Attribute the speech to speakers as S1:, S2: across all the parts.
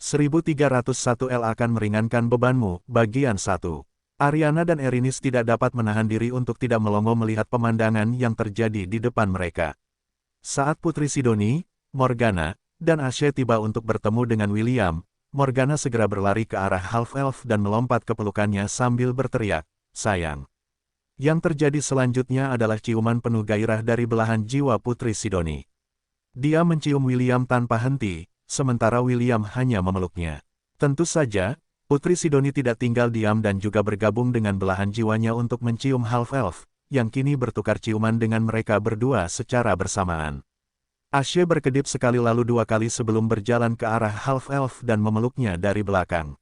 S1: 1301L akan meringankan bebanmu, bagian 1. Ariana dan Erinis tidak dapat menahan diri untuk tidak melongo melihat pemandangan yang terjadi di depan mereka. Saat Putri Sidoni, Morgana, dan Ashe tiba untuk bertemu dengan William, Morgana segera berlari ke arah Half-Elf dan melompat ke pelukannya sambil berteriak, "Sayang." Yang terjadi selanjutnya adalah ciuman penuh gairah dari belahan jiwa Putri Sidoni. Dia mencium William tanpa henti, sementara William hanya memeluknya. Tentu saja, Putri Sidoni tidak tinggal diam dan juga bergabung dengan belahan jiwanya untuk mencium Half-Elf, yang kini bertukar ciuman dengan mereka berdua secara bersamaan. Ashe berkedip sekali lalu 2 kali sebelum berjalan ke arah Half-Elf dan memeluknya dari belakang.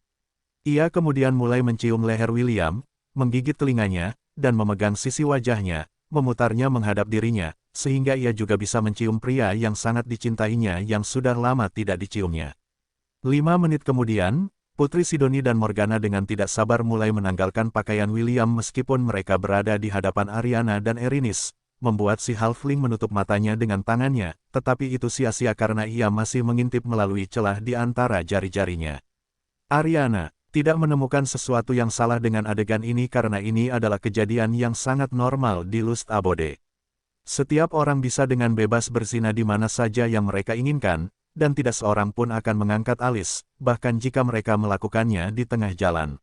S1: Ia kemudian mulai mencium leher William, menggigit telinganya, dan memegang sisi wajahnya, memutarnya menghadap dirinya, sehingga ia juga bisa mencium pria yang sangat dicintainya yang sudah lama tidak diciumnya. 5 menit kemudian, Putri Sidoni dan Morgana dengan tidak sabar mulai menanggalkan pakaian William meskipun mereka berada di hadapan Ariana dan Erinis, membuat si halfling menutup matanya dengan tangannya, tetapi itu sia-sia karena ia masih mengintip melalui celah di antara jari-jarinya. Ariana tidak menemukan sesuatu yang salah dengan adegan ini karena ini adalah kejadian yang sangat normal di Lust Abode. Setiap orang bisa dengan bebas berzina di mana saja yang mereka inginkan, dan tidak seorang pun akan mengangkat alis, bahkan jika mereka melakukannya di tengah jalan.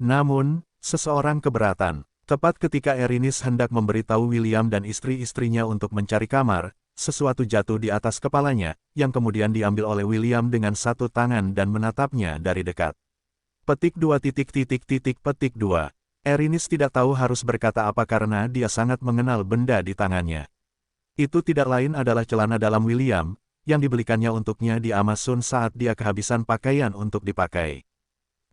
S1: Namun, seseorang keberatan. Tepat ketika Erinis hendak memberitahu William dan istri-istrinya untuk mencari kamar, sesuatu jatuh di atas kepalanya, yang kemudian diambil oleh William dengan satu tangan dan menatapnya dari dekat. Petik 2. Petik 2. Erinis tidak tahu harus berkata apa karena dia sangat mengenal benda di tangannya. Itu tidak lain adalah celana dalam William, yang dibelikannya untuknya di Amazon saat dia kehabisan pakaian untuk dipakai.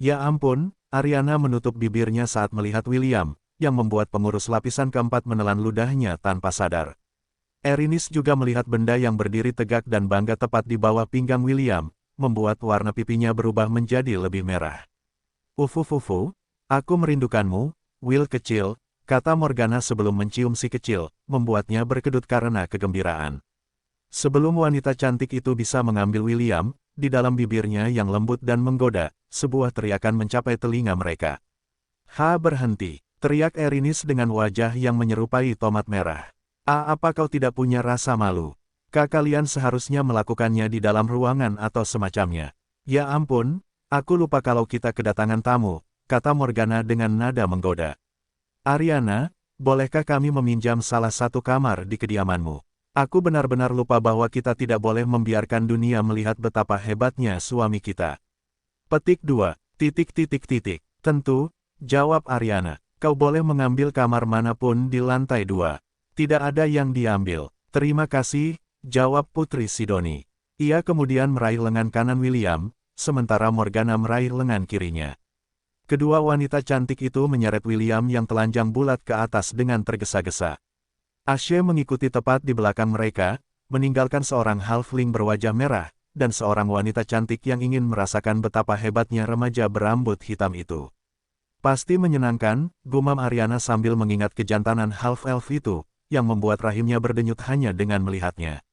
S1: Ya ampun, Ariana menutup bibirnya saat melihat William, yang membuat pengurus lapisan keempat menelan ludahnya tanpa sadar. Erinis juga melihat benda yang berdiri tegak dan bangga tepat di bawah pinggang William, membuat warna pipinya berubah menjadi lebih merah. "Ufufufu, aku merindukanmu, Will kecil," kata Morgana sebelum mencium si kecil, membuatnya berkedut karena kegembiraan. Sebelum wanita cantik itu bisa mengambil William, di dalam bibirnya yang lembut dan menggoda, sebuah teriakan mencapai telinga mereka. Berhenti," teriak Erinis dengan wajah yang menyerupai tomat merah. Apa kau tidak punya rasa malu? Kalian seharusnya melakukannya di dalam ruangan atau semacamnya." "Ya ampun, aku lupa kalau kita kedatangan tamu," kata Morgana dengan nada menggoda. "Ariana, bolehkah kami meminjam salah satu kamar di kediamanmu? Aku benar-benar lupa bahwa kita tidak boleh membiarkan dunia melihat betapa hebatnya suami kita." Petik 2. Tentu, jawab Ariana. "Kau boleh mengambil kamar manapun di lantai 2. Tidak ada yang diambil." "Terima kasih," jawab Putri Sidoni. Ia kemudian meraih lengan kanan William, sementara Morgana meraih lengan kirinya. Kedua wanita cantik itu menyeret William yang telanjang bulat ke atas dengan tergesa-gesa. Ashe mengikuti tepat di belakang mereka, meninggalkan seorang halfling berwajah merah, dan seorang wanita cantik yang ingin merasakan betapa hebatnya remaja berambut hitam itu. "Pasti menyenangkan," gumam Ariana sambil mengingat kejantanan half-elf itu, yang membuat rahimnya berdenyut hanya dengan melihatnya.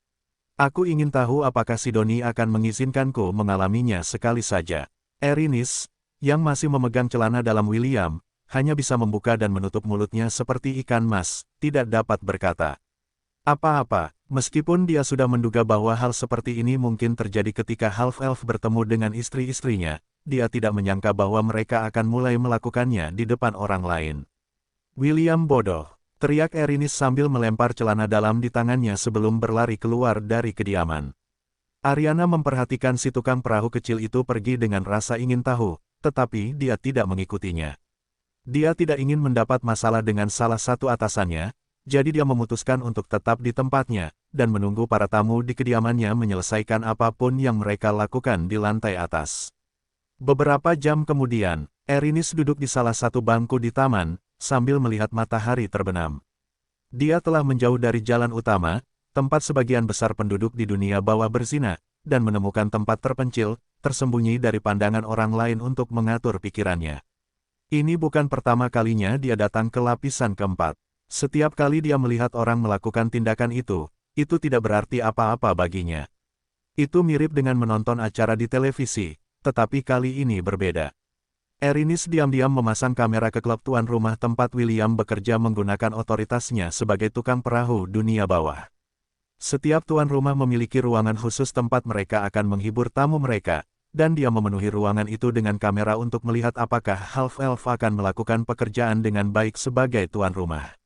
S1: "Aku ingin tahu apakah Sidoni akan mengizinkanku mengalaminya sekali saja." Erinis, yang masih memegang celana dalam William, hanya bisa membuka dan menutup mulutnya seperti ikan mas, tidak dapat berkata apa-apa, meskipun dia sudah menduga bahwa hal seperti ini mungkin terjadi ketika half-elf bertemu dengan istri-istrinya, dia tidak menyangka bahwa mereka akan mulai melakukannya di depan orang lain. "William bodoh," teriak Erinis sambil melempar celana dalam di tangannya sebelum berlari keluar dari kediaman. Ariana memperhatikan si tukang perahu kecil itu pergi dengan rasa ingin tahu, tetapi dia tidak mengikutinya. Dia tidak ingin mendapat masalah dengan salah satu atasannya, jadi dia memutuskan untuk tetap di tempatnya, dan menunggu para tamu di kediamannya menyelesaikan apapun yang mereka lakukan di lantai atas. Beberapa jam kemudian, Erinis duduk di salah satu bangku di taman, sambil melihat matahari terbenam. Dia telah menjauh dari jalan utama, tempat sebagian besar penduduk di dunia bawah berzina, dan menemukan tempat terpencil, tersembunyi dari pandangan orang lain untuk mengatur pikirannya. Ini bukan pertama kalinya dia datang ke lapisan keempat. Setiap kali dia melihat orang melakukan tindakan itu tidak berarti apa-apa baginya. Itu mirip dengan menonton acara di televisi, tetapi kali ini berbeda. Erinis diam-diam memasang kamera ke klub tuan rumah tempat William bekerja menggunakan otoritasnya sebagai tukang perahu dunia bawah. Setiap tuan rumah memiliki ruangan khusus tempat mereka akan menghibur tamu mereka, dan dia memenuhi ruangan itu dengan kamera untuk melihat apakah half-elf akan melakukan pekerjaan dengan baik sebagai tuan rumah.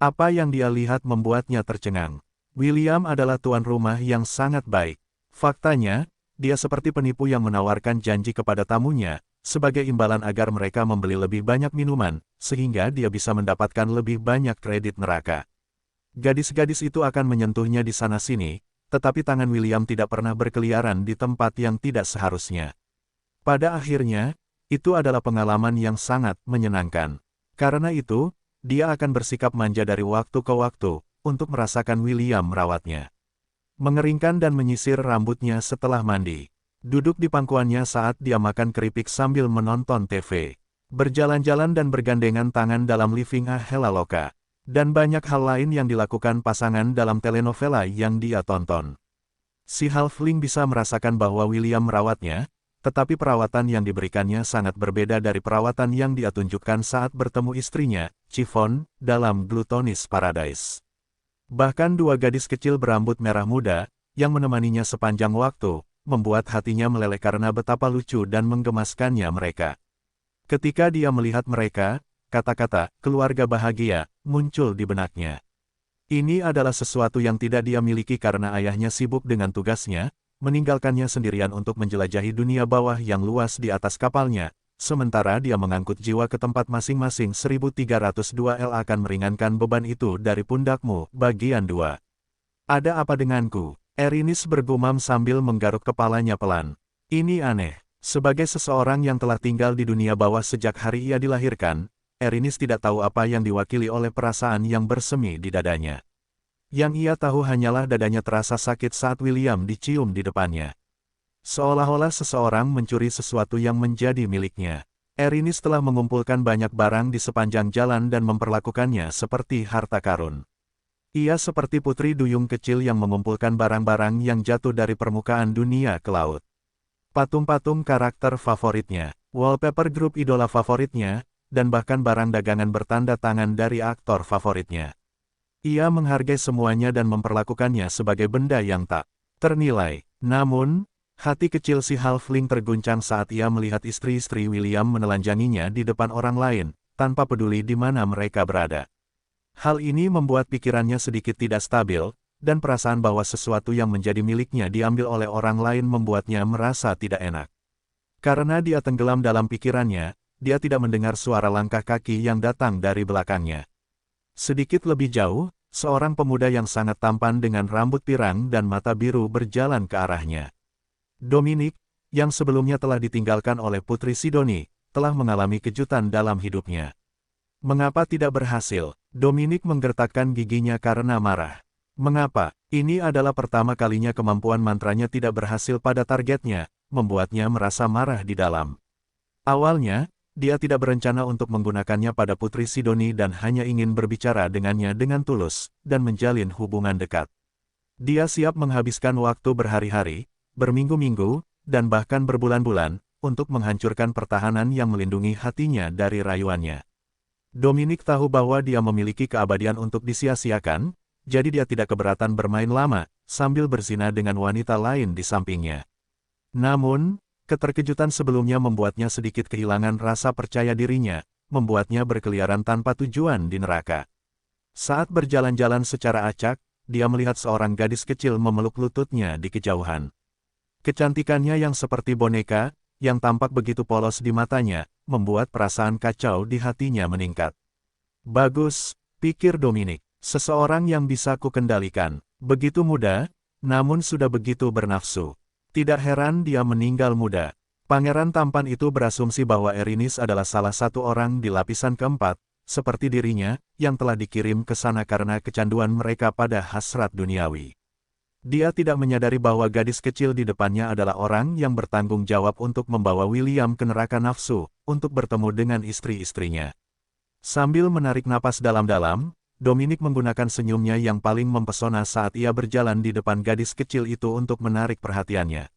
S1: Apa yang dia lihat membuatnya tercengang. William adalah tuan rumah yang sangat baik. Faktanya, dia seperti penipu yang menawarkan janji kepada tamunya, sebagai imbalan agar mereka membeli lebih banyak minuman, sehingga dia bisa mendapatkan lebih banyak kredit neraka. Gadis-gadis itu akan menyentuhnya di sana-sini, tetapi tangan William tidak pernah berkeliaran di tempat yang tidak seharusnya. Pada akhirnya, itu adalah pengalaman yang sangat menyenangkan. Karena itu, dia akan bersikap manja dari waktu ke waktu, untuk merasakan William merawatnya. Mengeringkan dan menyisir rambutnya setelah mandi. Duduk di pangkuannya saat dia makan keripik sambil menonton TV. Berjalan-jalan dan bergandengan tangan dalam living Hela Loka. Dan banyak hal lain yang dilakukan pasangan dalam telenovela yang dia tonton. Si halfling bisa merasakan bahwa William merawatnya, tetapi perawatan yang diberikannya sangat berbeda dari perawatan yang dia tunjukkan saat bertemu istrinya, Chiffon, dalam Glutonis Paradise. Bahkan dua gadis kecil berambut merah muda, yang menemaninya sepanjang waktu, membuat hatinya meleleh karena betapa lucu dan menggemaskannya mereka. Ketika dia melihat mereka, kata-kata "keluarga bahagia" muncul di benaknya. Ini adalah sesuatu yang tidak dia miliki karena ayahnya sibuk dengan tugasnya, meninggalkannya sendirian untuk menjelajahi dunia bawah yang luas di atas kapalnya, sementara dia mengangkut jiwa ke tempat masing-masing. 1302L akan meringankan beban itu dari pundakmu, bagian 2. Ada apa denganku? Erinis bergumam sambil menggaruk kepalanya pelan. Ini aneh. Sebagai seseorang yang telah tinggal di dunia bawah sejak hari ia dilahirkan, Erinis tidak tahu apa yang diwakili oleh perasaan yang bersemi di dadanya. Yang ia tahu hanyalah dadanya terasa sakit saat William dicium di depannya. Seolah-olah seseorang mencuri sesuatu yang menjadi miliknya. Erinis telah mengumpulkan banyak barang di sepanjang jalan dan memperlakukannya seperti harta karun. Ia seperti putri duyung kecil yang mengumpulkan barang-barang yang jatuh dari permukaan dunia ke laut. Patung-patung karakter favoritnya, wallpaper grup idola favoritnya, dan bahkan barang dagangan bertanda tangan dari aktor favoritnya. Ia menghargai semuanya dan memperlakukannya sebagai benda yang tak ternilai. Namun, hati kecil si halfling terguncang saat ia melihat istri-istri William menelanjanginya di depan orang lain, tanpa peduli di mana mereka berada. Hal ini membuat pikirannya sedikit tidak stabil, dan perasaan bahwa sesuatu yang menjadi miliknya diambil oleh orang lain membuatnya merasa tidak enak. Karena dia tenggelam dalam pikirannya, dia tidak mendengar suara langkah kaki yang datang dari belakangnya. Sedikit lebih jauh, seorang pemuda yang sangat tampan dengan rambut pirang dan mata biru berjalan ke arahnya. Dominic, yang sebelumnya telah ditinggalkan oleh Putri Sidoni, telah mengalami kejutan dalam hidupnya. Mengapa tidak berhasil? Dominic menggertakkan giginya karena marah. Mengapa? Ini adalah pertama kalinya kemampuan mantranya tidak berhasil pada targetnya, membuatnya merasa marah di dalam. Awalnya, dia tidak berencana untuk menggunakannya pada Putri Sidoni dan hanya ingin berbicara dengannya dengan tulus, dan menjalin hubungan dekat. Dia siap menghabiskan waktu berhari-hari, berminggu-minggu, dan bahkan berbulan-bulan, untuk menghancurkan pertahanan yang melindungi hatinya dari rayuannya. Dominic tahu bahwa dia memiliki keabadian untuk disia-siakan, jadi dia tidak keberatan bermain lama, sambil berzina dengan wanita lain di sampingnya. Namun, keterkejutan sebelumnya membuatnya sedikit kehilangan rasa percaya dirinya, membuatnya berkeliaran tanpa tujuan di neraka. Saat berjalan-jalan secara acak, dia melihat seorang gadis kecil memeluk lututnya di kejauhan. Kecantikannya yang seperti boneka, yang tampak begitu polos di matanya, membuat perasaan kacau di hatinya meningkat. Bagus, pikir Dominic, seseorang yang bisa kukendalikan. Begitu muda, namun sudah begitu bernafsu. Tidak heran dia meninggal muda. Pangeran tampan itu berasumsi bahwa Erinis adalah salah satu orang di lapisan keempat, seperti dirinya, yang telah dikirim ke sana karena kecanduan mereka pada hasrat duniawi. Dia tidak menyadari bahwa gadis kecil di depannya adalah orang yang bertanggung jawab untuk membawa William ke neraka nafsu, untuk bertemu dengan istri-istrinya. Sambil menarik napas dalam-dalam, Dominic menggunakan senyumnya yang paling mempesona saat ia berjalan di depan gadis kecil itu untuk menarik perhatiannya.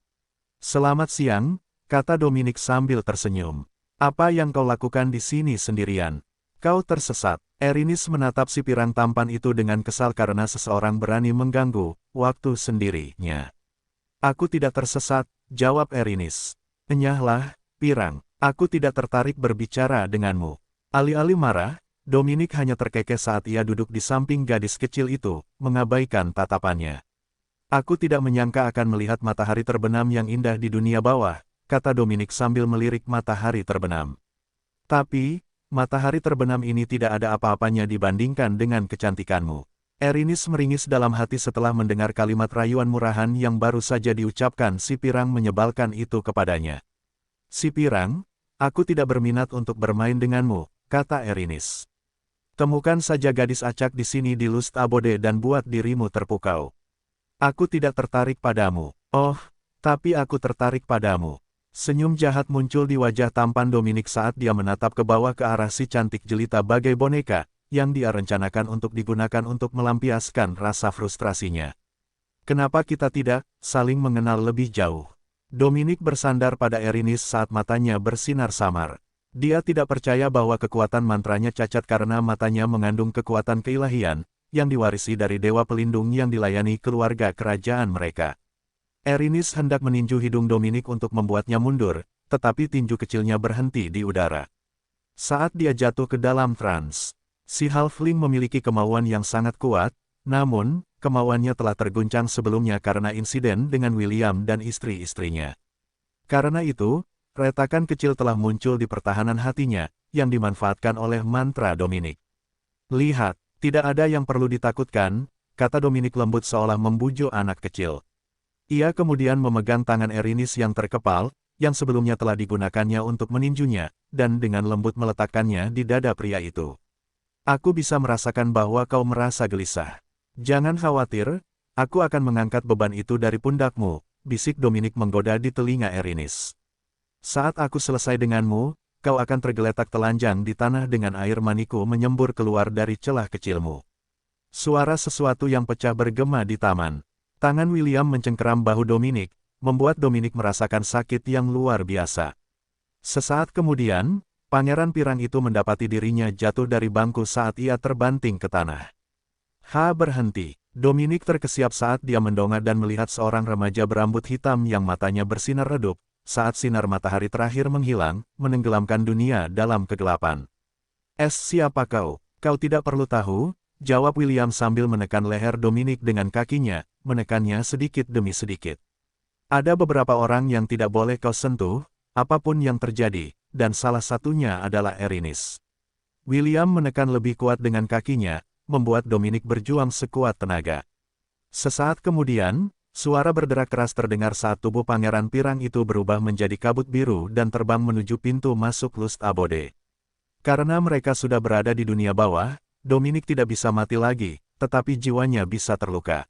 S1: Selamat siang, kata Dominic sambil tersenyum. Apa yang kau lakukan di sini sendirian? Kau tersesat. Erinis menatap si pirang tampan itu dengan kesal karena seseorang berani mengganggu waktu sendirinya. Aku tidak tersesat, jawab Erinis. Enyahlah, pirang. Aku tidak tertarik berbicara denganmu. Alih-alih marah, Dominic hanya terkekeh saat ia duduk di samping gadis kecil itu, mengabaikan tatapannya. Aku tidak menyangka akan melihat matahari terbenam yang indah di dunia bawah, kata Dominic sambil melirik matahari terbenam. Tapi, matahari terbenam ini tidak ada apa-apanya dibandingkan dengan kecantikanmu. Erinis meringis dalam hati setelah mendengar kalimat rayuan murahan yang baru saja diucapkan si pirang menyebalkan itu kepadanya. Si pirang, aku tidak berminat untuk bermain denganmu, kata Erinis. Temukan saja gadis acak di sini di Lust Abode dan buat dirimu terpukau. Aku tidak tertarik padamu. Oh, tapi aku tertarik padamu. Senyum jahat muncul di wajah tampan Dominic saat dia menatap ke bawah ke arah si cantik jelita bagai boneka, yang dia rencanakan untuk digunakan untuk melampiaskan rasa frustrasinya. Kenapa kita tidak saling mengenal lebih jauh? Dominic bersandar pada Erinis saat matanya bersinar samar. Dia tidak percaya bahwa kekuatan mantranya cacat karena matanya mengandung kekuatan keilahian, yang diwarisi dari dewa pelindung yang dilayani keluarga kerajaan mereka. Erinis hendak meninju hidung Dominic untuk membuatnya mundur, tetapi tinju kecilnya berhenti di udara. Saat dia jatuh ke dalam trans, si halfling memiliki kemauan yang sangat kuat, namun, kemauannya telah terguncang sebelumnya karena insiden dengan William dan istri-istrinya. Karena itu, retakan kecil telah muncul di pertahanan hatinya, yang dimanfaatkan oleh mantra Dominic. Lihat, tidak ada yang perlu ditakutkan, kata Dominic lembut seolah membujuk anak kecil. Ia kemudian memegang tangan Erinis yang terkepal, yang sebelumnya telah digunakannya untuk meninjunya, dan dengan lembut meletakkannya di dada pria itu. Aku bisa merasakan bahwa kau merasa gelisah. Jangan khawatir, aku akan mengangkat beban itu dari pundakmu, bisik Dominic menggoda di telinga Erinis. Saat aku selesai denganmu, kau akan tergeletak telanjang di tanah dengan air maniku menyembur keluar dari celah kecilmu. Suara sesuatu yang pecah bergema di taman. Tangan William mencengkeram bahu Dominic, membuat Dominic merasakan sakit yang luar biasa. Sesaat kemudian, pangeran pirang itu mendapati dirinya jatuh dari bangku saat ia terbanting ke tanah. Berhenti. Dominic terkesiap saat dia mendongak dan melihat seorang remaja berambut hitam yang matanya bersinar redup, saat sinar matahari terakhir menghilang, menenggelamkan dunia dalam kegelapan. Siapa kau? Kau tidak perlu tahu, jawab William sambil menekan leher Dominic dengan kakinya, menekannya sedikit demi sedikit. Ada beberapa orang yang tidak boleh kau sentuh, apapun yang terjadi, dan salah satunya adalah Erinis. William menekan lebih kuat dengan kakinya, membuat Dominic berjuang sekuat tenaga. Sesaat kemudian, suara berderak keras terdengar saat tubuh pangeran pirang itu berubah menjadi kabut biru dan terbang menuju pintu masuk Lust Abode. Karena mereka sudah berada di dunia bawah, Dominic tidak bisa mati lagi, tetapi jiwanya bisa terluka.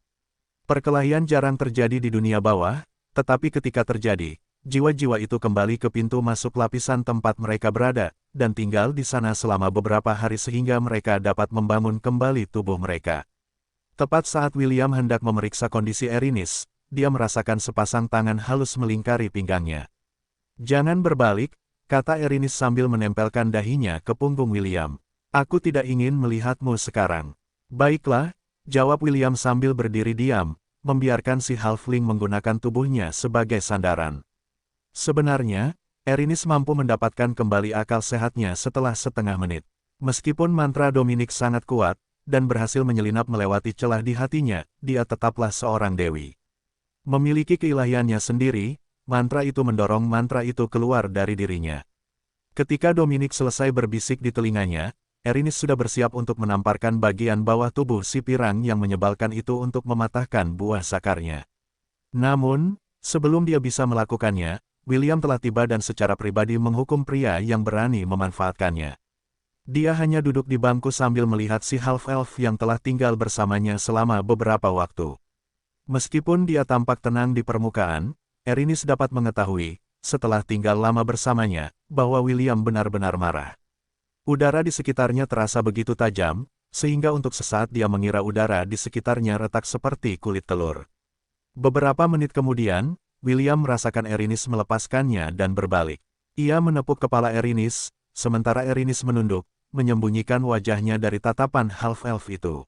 S1: Perkelahian jarang terjadi di dunia bawah, tetapi ketika terjadi, jiwa-jiwa itu kembali ke pintu masuk lapisan tempat mereka berada, dan tinggal di sana selama beberapa hari sehingga mereka dapat membangun kembali tubuh mereka. Tepat saat William hendak memeriksa kondisi Erinis, dia merasakan sepasang tangan halus melingkari pinggangnya. Jangan berbalik, kata Erinis sambil menempelkan dahinya ke punggung William. Aku tidak ingin melihatmu sekarang. Baiklah, jawab William sambil berdiri diam, membiarkan si halfling menggunakan tubuhnya sebagai sandaran. Sebenarnya, Erinis mampu mendapatkan kembali akal sehatnya setelah setengah menit. Meskipun mantra Dominic sangat kuat, dan berhasil menyelinap melewati celah di hatinya, dia tetaplah seorang dewi. Memiliki keilahiannya sendiri, mantra itu mendorong mantra itu keluar dari dirinya. Ketika Dominic selesai berbisik di telinganya, Erinis sudah bersiap untuk menamparkan bagian bawah tubuh si pirang yang menyebalkan itu untuk mematahkan buah sakarnya. Namun, sebelum dia bisa melakukannya, William telah tiba dan secara pribadi menghukum pria yang berani memanfaatkannya. Dia hanya duduk di bangku sambil melihat si half-elf yang telah tinggal bersamanya selama beberapa waktu. Meskipun dia tampak tenang di permukaan, Erinis dapat mengetahui, setelah tinggal lama bersamanya, bahwa William benar-benar marah. Udara di sekitarnya terasa begitu tajam, sehingga untuk sesaat dia mengira udara di sekitarnya retak seperti kulit telur. Beberapa menit kemudian, William merasakan Erinis melepaskannya dan berbalik. Ia menepuk kepala Erinis, sementara Erinis menunduk, menyembunyikan wajahnya dari tatapan half-elf itu.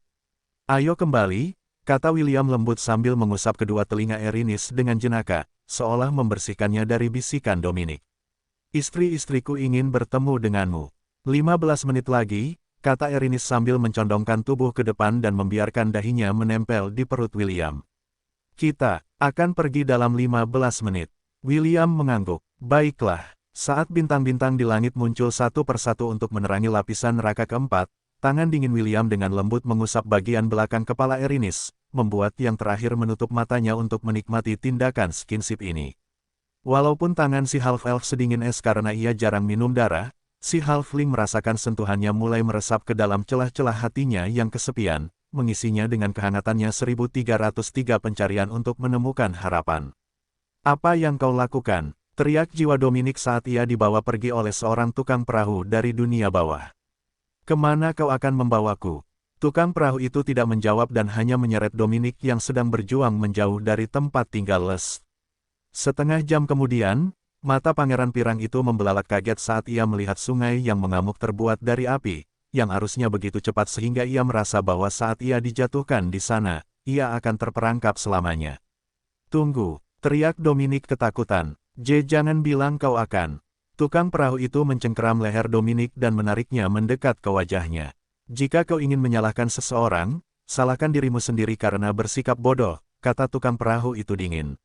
S1: Ayo kembali, kata William lembut sambil mengusap kedua telinga Erinis dengan jenaka, seolah membersihkannya dari bisikan Dominic. Istri-istriku ingin bertemu denganmu. 15 menit lagi, kata Erinis sambil mencondongkan tubuh ke depan dan membiarkan dahinya menempel di perut William. Kita akan pergi dalam 15 menit. William mengangguk. Baiklah. Saat bintang-bintang di langit muncul satu persatu untuk menerangi lapisan neraka keempat, tangan dingin William dengan lembut mengusap bagian belakang kepala Erinis, membuat yang terakhir menutup matanya untuk menikmati tindakan skinship ini. Walaupun tangan si half-elf sedingin es karena ia jarang minum darah, si halfling merasakan sentuhannya mulai meresap ke dalam celah-celah hatinya yang kesepian, mengisinya dengan kehangatannya 1303 pencarian untuk menemukan harapan. Apa yang kau lakukan? Teriak jiwa Dominic saat ia dibawa pergi oleh seorang tukang perahu dari dunia bawah. Kemana kau akan membawaku? Tukang perahu itu tidak menjawab dan hanya menyeret Dominic yang sedang berjuang menjauh dari tempat tinggal Les. Setengah jam kemudian, mata Pangeran Pirang itu membelalak kaget saat ia melihat sungai yang mengamuk terbuat dari api, yang arusnya begitu cepat sehingga ia merasa bahwa saat ia dijatuhkan di sana, ia akan terperangkap selamanya. Tunggu, teriak Dominic ketakutan. Jangan bilang kau akan. Tukang perahu itu mencengkeram leher Dominic dan menariknya mendekat ke wajahnya. Jika kau ingin menyalahkan seseorang, salahkan dirimu sendiri karena bersikap bodoh, kata tukang perahu itu dingin.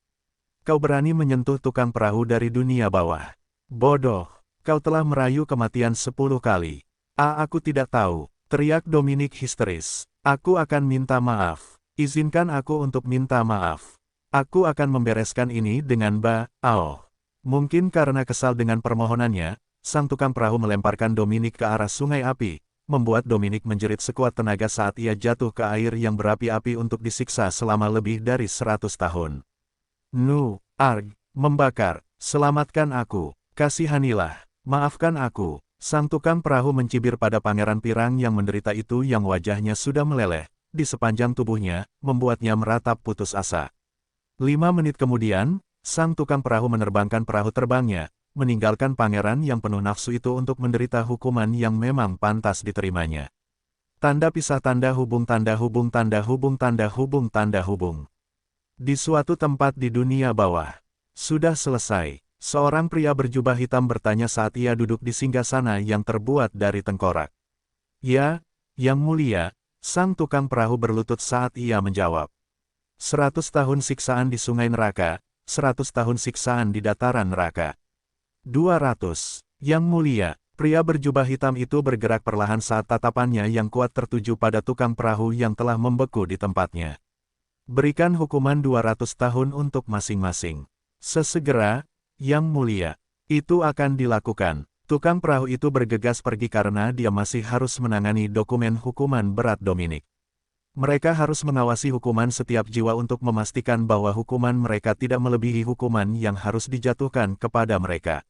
S1: Kau berani menyentuh tukang perahu dari dunia bawah. Bodoh, kau telah merayu kematian 10 kali. Aku tidak tahu, teriak Dominic histeris. Aku akan minta maaf. Izinkan aku untuk minta maaf. Aku akan membereskan ini dengan Mungkin karena kesal dengan permohonannya, sang tukang perahu melemparkan Dominic ke arah sungai api, membuat Dominic menjerit sekuat tenaga saat ia jatuh ke air yang berapi-api untuk disiksa selama lebih dari 100 tahun. Membakar, selamatkan aku, kasihanilah, maafkan aku. Sang tukang perahu mencibir pada Pangeran Pirang yang menderita itu yang wajahnya sudah meleleh, di sepanjang tubuhnya, membuatnya meratap putus asa. 5 menit kemudian, sang tukang perahu menerbangkan perahu terbangnya, meninggalkan pangeran yang penuh nafsu itu untuk menderita hukuman yang memang pantas diterimanya. Tanda pisah tanda hubung tanda hubung tanda hubung tanda hubung tanda hubung. Di suatu tempat di dunia bawah. Sudah selesai. Seorang pria berjubah hitam bertanya saat ia duduk di singgasana yang terbuat dari tengkorak. Ya, yang mulia, sang tukang perahu berlutut saat ia menjawab. 100 tahun siksaan di sungai neraka, 100 tahun siksaan di dataran neraka. 200. Yang mulia, pria berjubah hitam itu bergerak perlahan saat tatapannya yang kuat tertuju pada tukang perahu yang telah membeku di tempatnya. Berikan hukuman 200 tahun untuk masing-masing. Sesegera, yang mulia. Itu akan dilakukan. Tukang perahu itu bergegas pergi karena dia masih harus menangani dokumen hukuman berat Dominic. Mereka harus mengawasi hukuman setiap jiwa untuk memastikan bahwa hukuman mereka tidak melebihi hukuman yang harus dijatuhkan kepada mereka.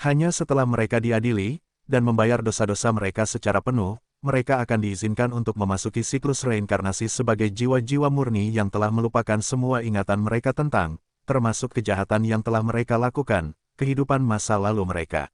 S1: Hanya setelah mereka diadili, dan membayar dosa-dosa mereka secara penuh, mereka akan diizinkan untuk memasuki siklus reinkarnasi sebagai jiwa-jiwa murni yang telah melupakan semua ingatan mereka tentang, termasuk kejahatan yang telah mereka lakukan, kehidupan masa lalu mereka.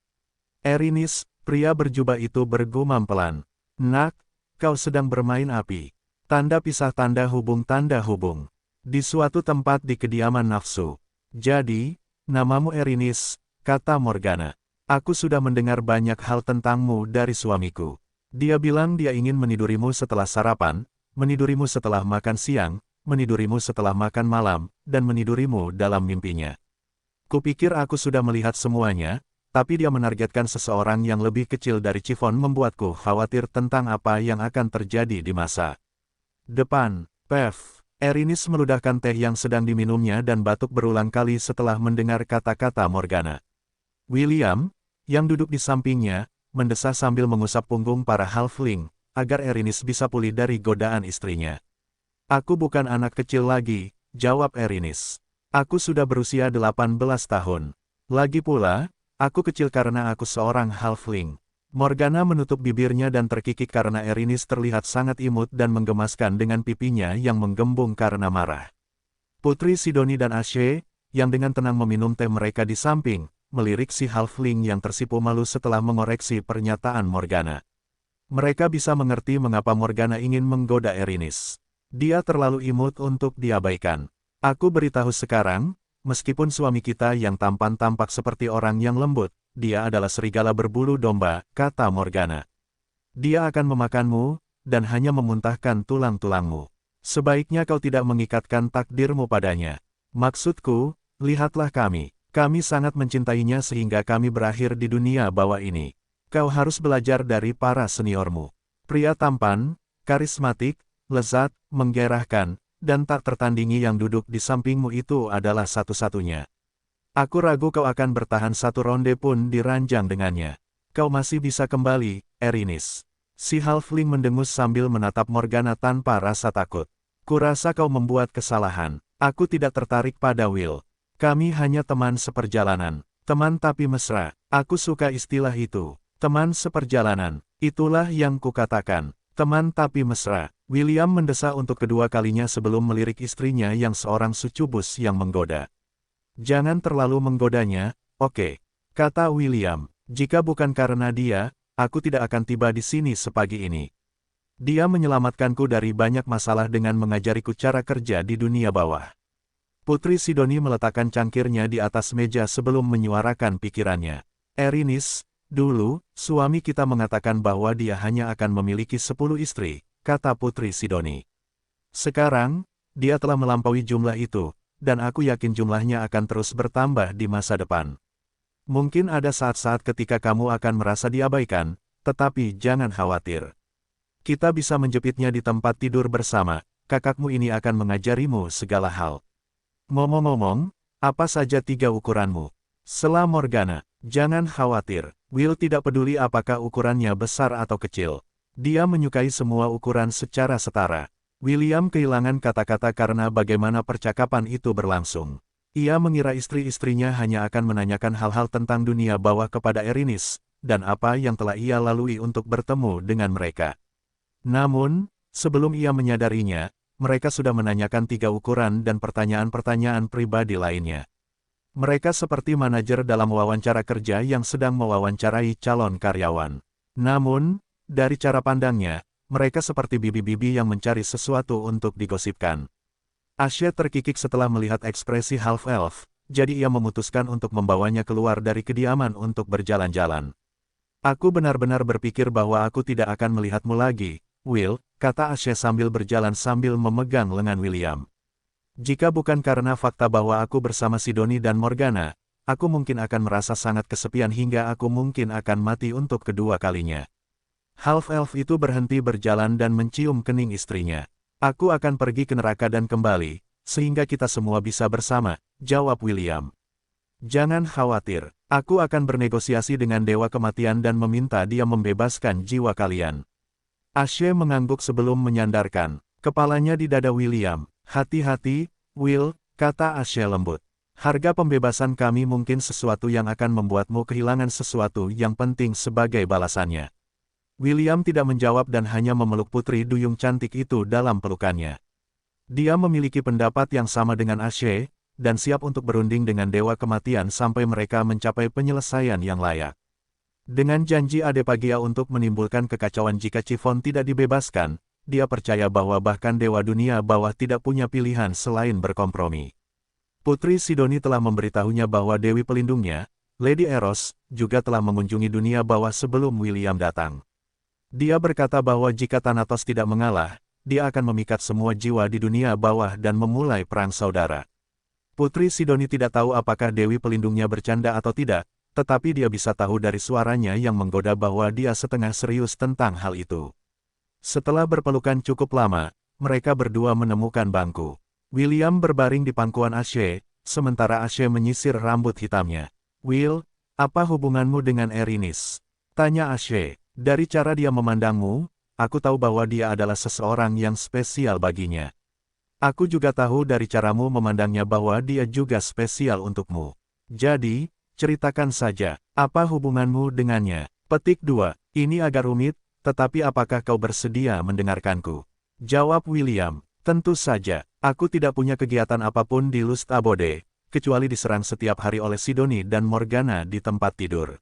S1: Erinis, pria berjubah itu bergumam pelan. Nak, kau sedang bermain api. Tanda pisah tanda hubung tanda hubung. Di suatu tempat di kediaman nafsu. Jadi, namamu Erinis, kata Morgana. Aku sudah mendengar banyak hal tentangmu dari suamiku. Dia bilang dia ingin menidurimu setelah sarapan, menidurimu setelah makan siang, menidurimu setelah makan malam, dan menidurimu dalam mimpinya. Kupikir aku sudah melihat semuanya, tapi dia menargetkan seseorang yang lebih kecil dari Chiffon membuatku khawatir tentang apa yang akan terjadi di masa depan. Erinis meludahkan teh yang sedang diminumnya dan batuk berulang kali setelah mendengar kata-kata Morgana. William, yang duduk di sampingnya, mendesah sambil mengusap punggung para halfling, agar Erinis bisa pulih dari godaan istrinya. Aku bukan anak kecil lagi, jawab Erinis. Aku sudah berusia 18 tahun. Lagi pula, aku kecil karena aku seorang halfling. Morgana menutup bibirnya dan terkikik karena Erinis terlihat sangat imut dan menggemaskan dengan pipinya yang menggembung karena marah. Putri Sidoni dan Ashe, yang dengan tenang meminum teh mereka di samping, melirik si halfling yang tersipu malu setelah mengoreksi pernyataan Morgana. Mereka bisa mengerti mengapa Morgana ingin menggoda Erinis. Dia terlalu imut untuk diabaikan. Aku beritahu sekarang, meskipun suami kita yang tampan tampak seperti orang yang lembut, dia adalah serigala berbulu domba, kata Morgana. Dia akan memakanmu, dan hanya memuntahkan tulang-tulangmu. Sebaiknya kau tidak mengikatkan takdirmu padanya. Maksudku, lihatlah kami. Kami sangat mencintainya sehingga kami berakhir di dunia bawah ini. Kau harus belajar dari para seniormu. Pria tampan, karismatik, lezat, menggairahkan, dan tak tertandingi yang duduk di sampingmu itu adalah satu-satunya. Aku ragu kau akan bertahan satu ronde pun di ranjang dengannya. Kau masih bisa kembali, Erinis. Si halfling mendengus sambil menatap Morgana tanpa rasa takut. Kurasa kau membuat kesalahan. Aku tidak tertarik pada Will. Kami hanya teman seperjalanan. Teman tapi mesra. Aku suka istilah itu. Teman seperjalanan. Itulah yang kukatakan. Teman tapi mesra. William mendesah untuk kedua kalinya sebelum melirik istrinya yang seorang sucubus yang menggoda. Jangan terlalu menggodanya, oke, kata William. Jika bukan karena dia, aku tidak akan tiba di sini sepagi ini. Dia menyelamatkanku dari banyak masalah dengan mengajariku cara kerja di dunia bawah. Putri Sidoni meletakkan cangkirnya di atas meja sebelum menyuarakan pikirannya. Erinis, dulu, suami kita mengatakan bahwa dia hanya akan memiliki 10 istri, kata Putri Sidoni. Sekarang, dia telah melampaui jumlah itu, dan aku yakin jumlahnya akan terus bertambah di masa depan. Mungkin ada saat-saat ketika kamu akan merasa diabaikan, tetapi jangan khawatir. Kita bisa menjepitnya di tempat tidur bersama, kakakmu ini akan mengajarimu segala hal. Ngomong-ngomong, apa saja 3 ukuranmu? Sela Morgana, jangan khawatir, Will tidak peduli apakah ukurannya besar atau kecil. Dia menyukai semua ukuran secara setara. William kehilangan kata-kata karena bagaimana percakapan itu berlangsung. Ia mengira istri-istrinya hanya akan menanyakan hal-hal tentang dunia bawah kepada Erinis, dan apa yang telah ia lalui untuk bertemu dengan mereka. Namun, sebelum ia menyadarinya, mereka sudah menanyakan 3 ukuran dan pertanyaan-pertanyaan pribadi lainnya. Mereka seperti manajer dalam wawancara kerja yang sedang mewawancarai calon karyawan. Namun, dari cara pandangnya, mereka seperti bibi-bibi yang mencari sesuatu untuk digosipkan. Ashe terkikik setelah melihat ekspresi half-elf, jadi ia memutuskan untuk membawanya keluar dari kediaman untuk berjalan-jalan. Aku benar-benar berpikir bahwa aku tidak akan melihatmu lagi, Will, kata Ashe sambil berjalan sambil memegang lengan William. Jika bukan karena fakta bahwa aku bersama Sidoni dan Morgana, aku mungkin akan merasa sangat kesepian hingga aku mungkin akan mati untuk kedua kalinya. Half-elf itu berhenti berjalan dan mencium kening istrinya. Aku akan pergi ke neraka dan kembali, sehingga kita semua bisa bersama, jawab William. Jangan khawatir, aku akan bernegosiasi dengan Dewa Kematian dan meminta dia membebaskan jiwa kalian. Ashe mengangguk sebelum menyandarkan kepalanya di dada William. Hati-hati, Will, kata Ashe lembut. Harga pembebasan kami mungkin sesuatu yang akan membuatmu kehilangan sesuatu yang penting sebagai balasannya. William tidak menjawab dan hanya memeluk putri duyung cantik itu dalam pelukannya. Dia memiliki pendapat yang sama dengan Ashe, dan siap untuk berunding dengan Dewa Kematian sampai mereka mencapai penyelesaian yang layak. Dengan janji Adepagia untuk menimbulkan kekacauan jika Chiffon tidak dibebaskan, dia percaya bahwa bahkan Dewa Dunia Bawah tidak punya pilihan selain berkompromi. Putri Sidoni telah memberitahunya bahwa Dewi Pelindungnya, Lady Eros, juga telah mengunjungi dunia bawah sebelum William datang. Dia berkata bahwa jika Thanatos tidak mengalah, dia akan memikat semua jiwa di dunia bawah dan memulai perang saudara. Putri Sidoni tidak tahu apakah Dewi Pelindungnya bercanda atau tidak, tetapi dia bisa tahu dari suaranya yang menggoda bahwa dia setengah serius tentang hal itu. Setelah berpelukan cukup lama, mereka berdua menemukan bangku. William berbaring di pangkuan Ashe, sementara Ashe menyisir rambut hitamnya. Will, apa hubunganmu dengan Erinis? Tanya Ashe. Dari cara dia memandangmu, aku tahu bahwa dia adalah seseorang yang spesial baginya. Aku juga tahu dari caramu memandangnya bahwa dia juga spesial untukmu. Jadi, ceritakan saja, apa hubunganmu dengannya? Petik 2. Ini agak rumit, tetapi apakah kau bersedia mendengarkanku? Jawab William. Tentu saja, aku tidak punya kegiatan apapun di Lust Abode, kecuali diserang setiap hari oleh Sidoni dan Morgana di tempat tidur.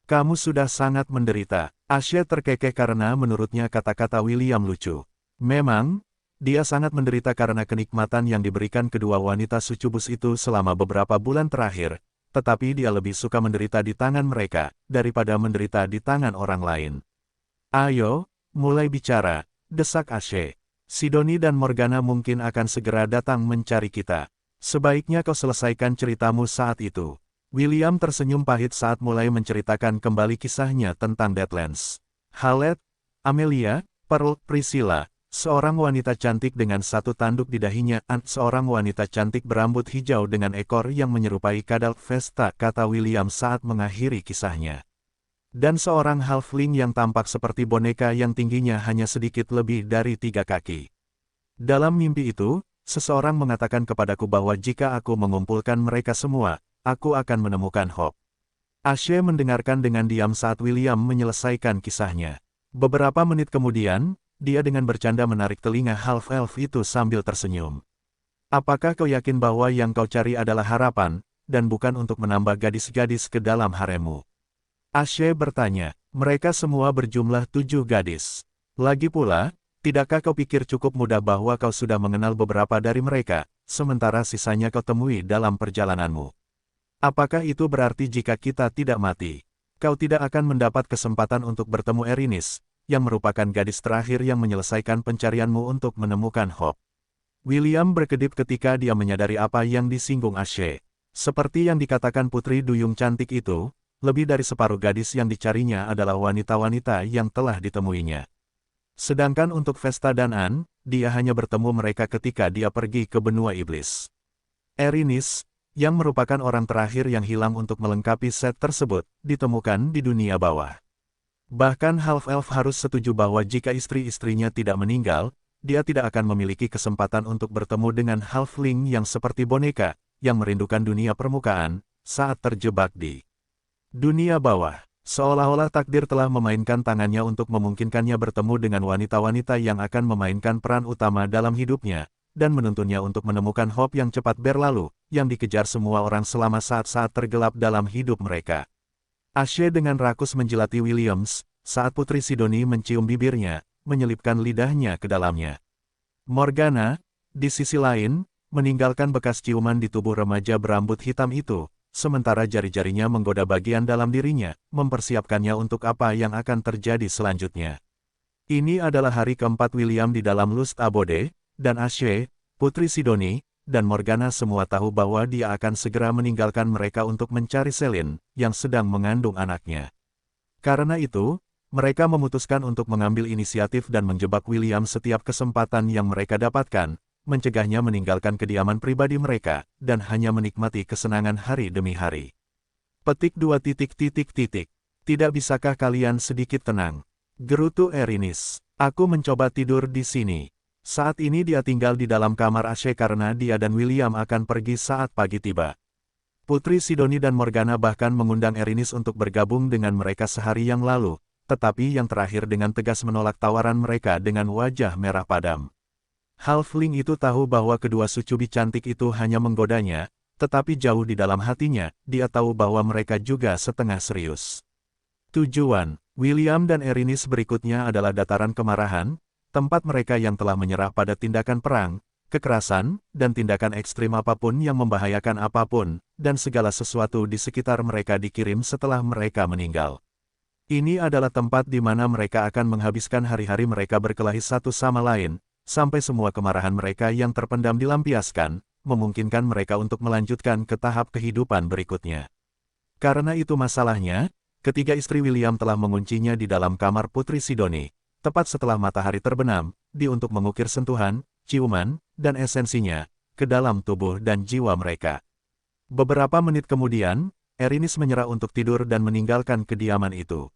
S1: Kamu sudah sangat menderita. Ashe terkekeh karena menurutnya kata-kata William lucu. Memang, dia sangat menderita karena kenikmatan yang diberikan kedua wanita sucubus itu selama beberapa bulan terakhir, tetapi dia lebih suka menderita di tangan mereka, daripada menderita di tangan orang lain. Ayo, mulai bicara, desak Ashe. Sidoni dan Morgana mungkin akan segera datang mencari kita. Sebaiknya kau selesaikan ceritamu saat itu. William tersenyum pahit saat mulai menceritakan kembali kisahnya tentang Deadlands. Haled, Amelia, Pearl, Priscilla, seorang wanita cantik dengan satu tanduk di dahinya, seorang wanita cantik berambut hijau dengan ekor yang menyerupai kadal Vesta, kata William saat mengakhiri kisahnya. Dan seorang halfling yang tampak seperti boneka yang tingginya hanya sedikit lebih dari 3 kaki. Dalam mimpi itu, seseorang mengatakan kepadaku bahwa jika aku mengumpulkan mereka semua, aku akan menemukan Hope. Ashe mendengarkan dengan diam saat William menyelesaikan kisahnya. Beberapa menit kemudian, dia dengan bercanda menarik telinga half-elf itu sambil tersenyum. Apakah kau yakin bahwa yang kau cari adalah harapan, dan bukan untuk menambah gadis-gadis ke dalam haremmu? Ashe bertanya. Mereka semua berjumlah 7 gadis. Lagi pula, tidakkah kau pikir cukup mudah bahwa kau sudah mengenal beberapa dari mereka, sementara sisanya kau temui dalam perjalananmu? Apakah itu berarti jika kita tidak mati, kau tidak akan mendapat kesempatan untuk bertemu Erinis, yang merupakan gadis terakhir yang menyelesaikan pencarianmu untuk menemukan Hope? William berkedip ketika dia menyadari apa yang disinggung Ashe. Seperti yang dikatakan Putri Duyung cantik itu, lebih dari separuh gadis yang dicarinya adalah wanita-wanita yang telah ditemuinya. Sedangkan untuk Vesta dan Anne, dia hanya bertemu mereka ketika dia pergi ke benua iblis. Erinis, yang merupakan orang terakhir yang hilang untuk melengkapi set tersebut, ditemukan di dunia bawah. Bahkan half-elf harus setuju bahwa jika istri-istrinya tidak meninggal, dia tidak akan memiliki kesempatan untuk bertemu dengan halfling yang seperti boneka, yang merindukan dunia permukaan, saat terjebak di dunia bawah. Seolah-olah takdir telah memainkan tangannya untuk memungkinkannya bertemu dengan wanita-wanita yang akan memainkan peran utama dalam hidupnya, dan menuntunnya untuk menemukan Hope yang cepat berlalu, yang dikejar semua orang selama saat-saat tergelap dalam hidup mereka. Ashe dengan rakus menjilati Williams, saat Putri Sidoni mencium bibirnya, menyelipkan lidahnya ke dalamnya. Morgana, di sisi lain, meninggalkan bekas ciuman di tubuh remaja berambut hitam itu, sementara jari-jarinya menggoda bagian dalam dirinya, mempersiapkannya untuk apa yang akan terjadi selanjutnya. Ini adalah hari keempat William di dalam Lust Abode, dan Ashe, Putri Sidoni, dan Morgana semua tahu bahwa dia akan segera meninggalkan mereka untuk mencari Selin, yang sedang mengandung anaknya. Karena itu, mereka memutuskan untuk mengambil inisiatif dan menjebak William setiap kesempatan yang mereka dapatkan, mencegahnya meninggalkan kediaman pribadi mereka, dan hanya menikmati kesenangan hari demi hari. Petik 2. Tidak bisakah kalian sedikit tenang? Gerutu Erinis. Aku mencoba tidur di sini. Saat ini dia tinggal di dalam kamar Ashe karena dia dan William akan pergi saat pagi tiba. Putri Sidoni dan Morgana bahkan mengundang Erinis untuk bergabung dengan mereka sehari yang lalu, tetapi yang terakhir dengan tegas menolak tawaran mereka dengan wajah merah padam. Halfling itu tahu bahwa kedua sucubi cantik itu hanya menggodanya, tetapi jauh di dalam hatinya, dia tahu bahwa mereka juga setengah serius. Tujuan William dan Erinis berikutnya adalah dataran kemarahan, tempat mereka yang telah menyerah pada tindakan perang, kekerasan, dan tindakan ekstrim apapun yang membahayakan apapun, dan segala sesuatu di sekitar mereka dikirim setelah mereka meninggal. Ini adalah tempat di mana mereka akan menghabiskan hari-hari mereka berkelahi satu sama lain, sampai semua kemarahan mereka yang terpendam dilampiaskan, memungkinkan mereka untuk melanjutkan ke tahap kehidupan berikutnya. Karena itu masalahnya, ketiga istri William telah menguncinya di dalam kamar Putri Sidoni, tepat setelah matahari terbenam, untuk mengukir sentuhan, ciuman, dan esensinya, ke dalam tubuh dan jiwa mereka. Beberapa menit kemudian, Erinis menyerah untuk tidur dan meninggalkan kediaman itu.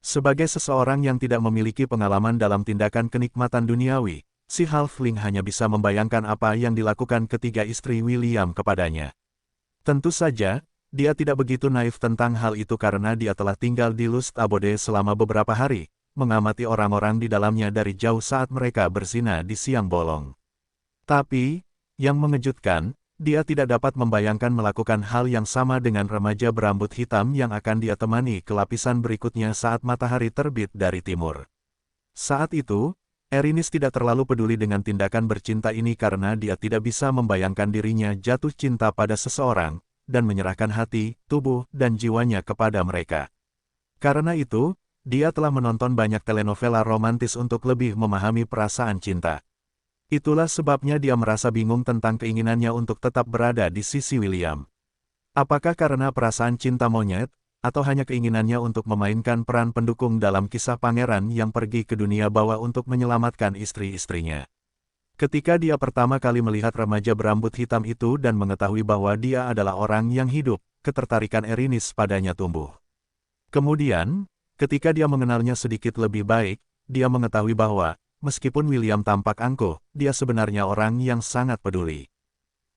S1: Sebagai seseorang yang tidak memiliki pengalaman dalam tindakan kenikmatan duniawi, si halfling hanya bisa membayangkan apa yang dilakukan ketiga istri William kepadanya. Tentu saja, dia tidak begitu naif tentang hal itu karena dia telah tinggal di Lust Abode selama beberapa hari, mengamati orang-orang di dalamnya dari jauh saat mereka berzina di siang bolong. Tapi, yang mengejutkan, dia tidak dapat membayangkan melakukan hal yang sama dengan remaja berambut hitam yang akan dia temani ke lapisan berikutnya saat matahari terbit dari timur. Saat itu, Erinis tidak terlalu peduli dengan tindakan bercinta ini karena dia tidak bisa membayangkan dirinya jatuh cinta pada seseorang, dan menyerahkan hati, tubuh, dan jiwanya kepada mereka. Karena itu, dia telah menonton banyak telenovela romantis untuk lebih memahami perasaan cinta. Itulah sebabnya dia merasa bingung tentang keinginannya untuk tetap berada di sisi William. Apakah karena perasaan cinta monyet, atau hanya keinginannya untuk memainkan peran pendukung dalam kisah pangeran yang pergi ke dunia bawah untuk menyelamatkan istri-istrinya? Ketika dia pertama kali melihat remaja berambut hitam itu dan mengetahui bahwa dia adalah orang yang hidup, ketertarikan Erinis padanya tumbuh. Kemudian, ketika dia mengenalnya sedikit lebih baik, dia mengetahui bahwa, meskipun William tampak angkuh, dia sebenarnya orang yang sangat peduli.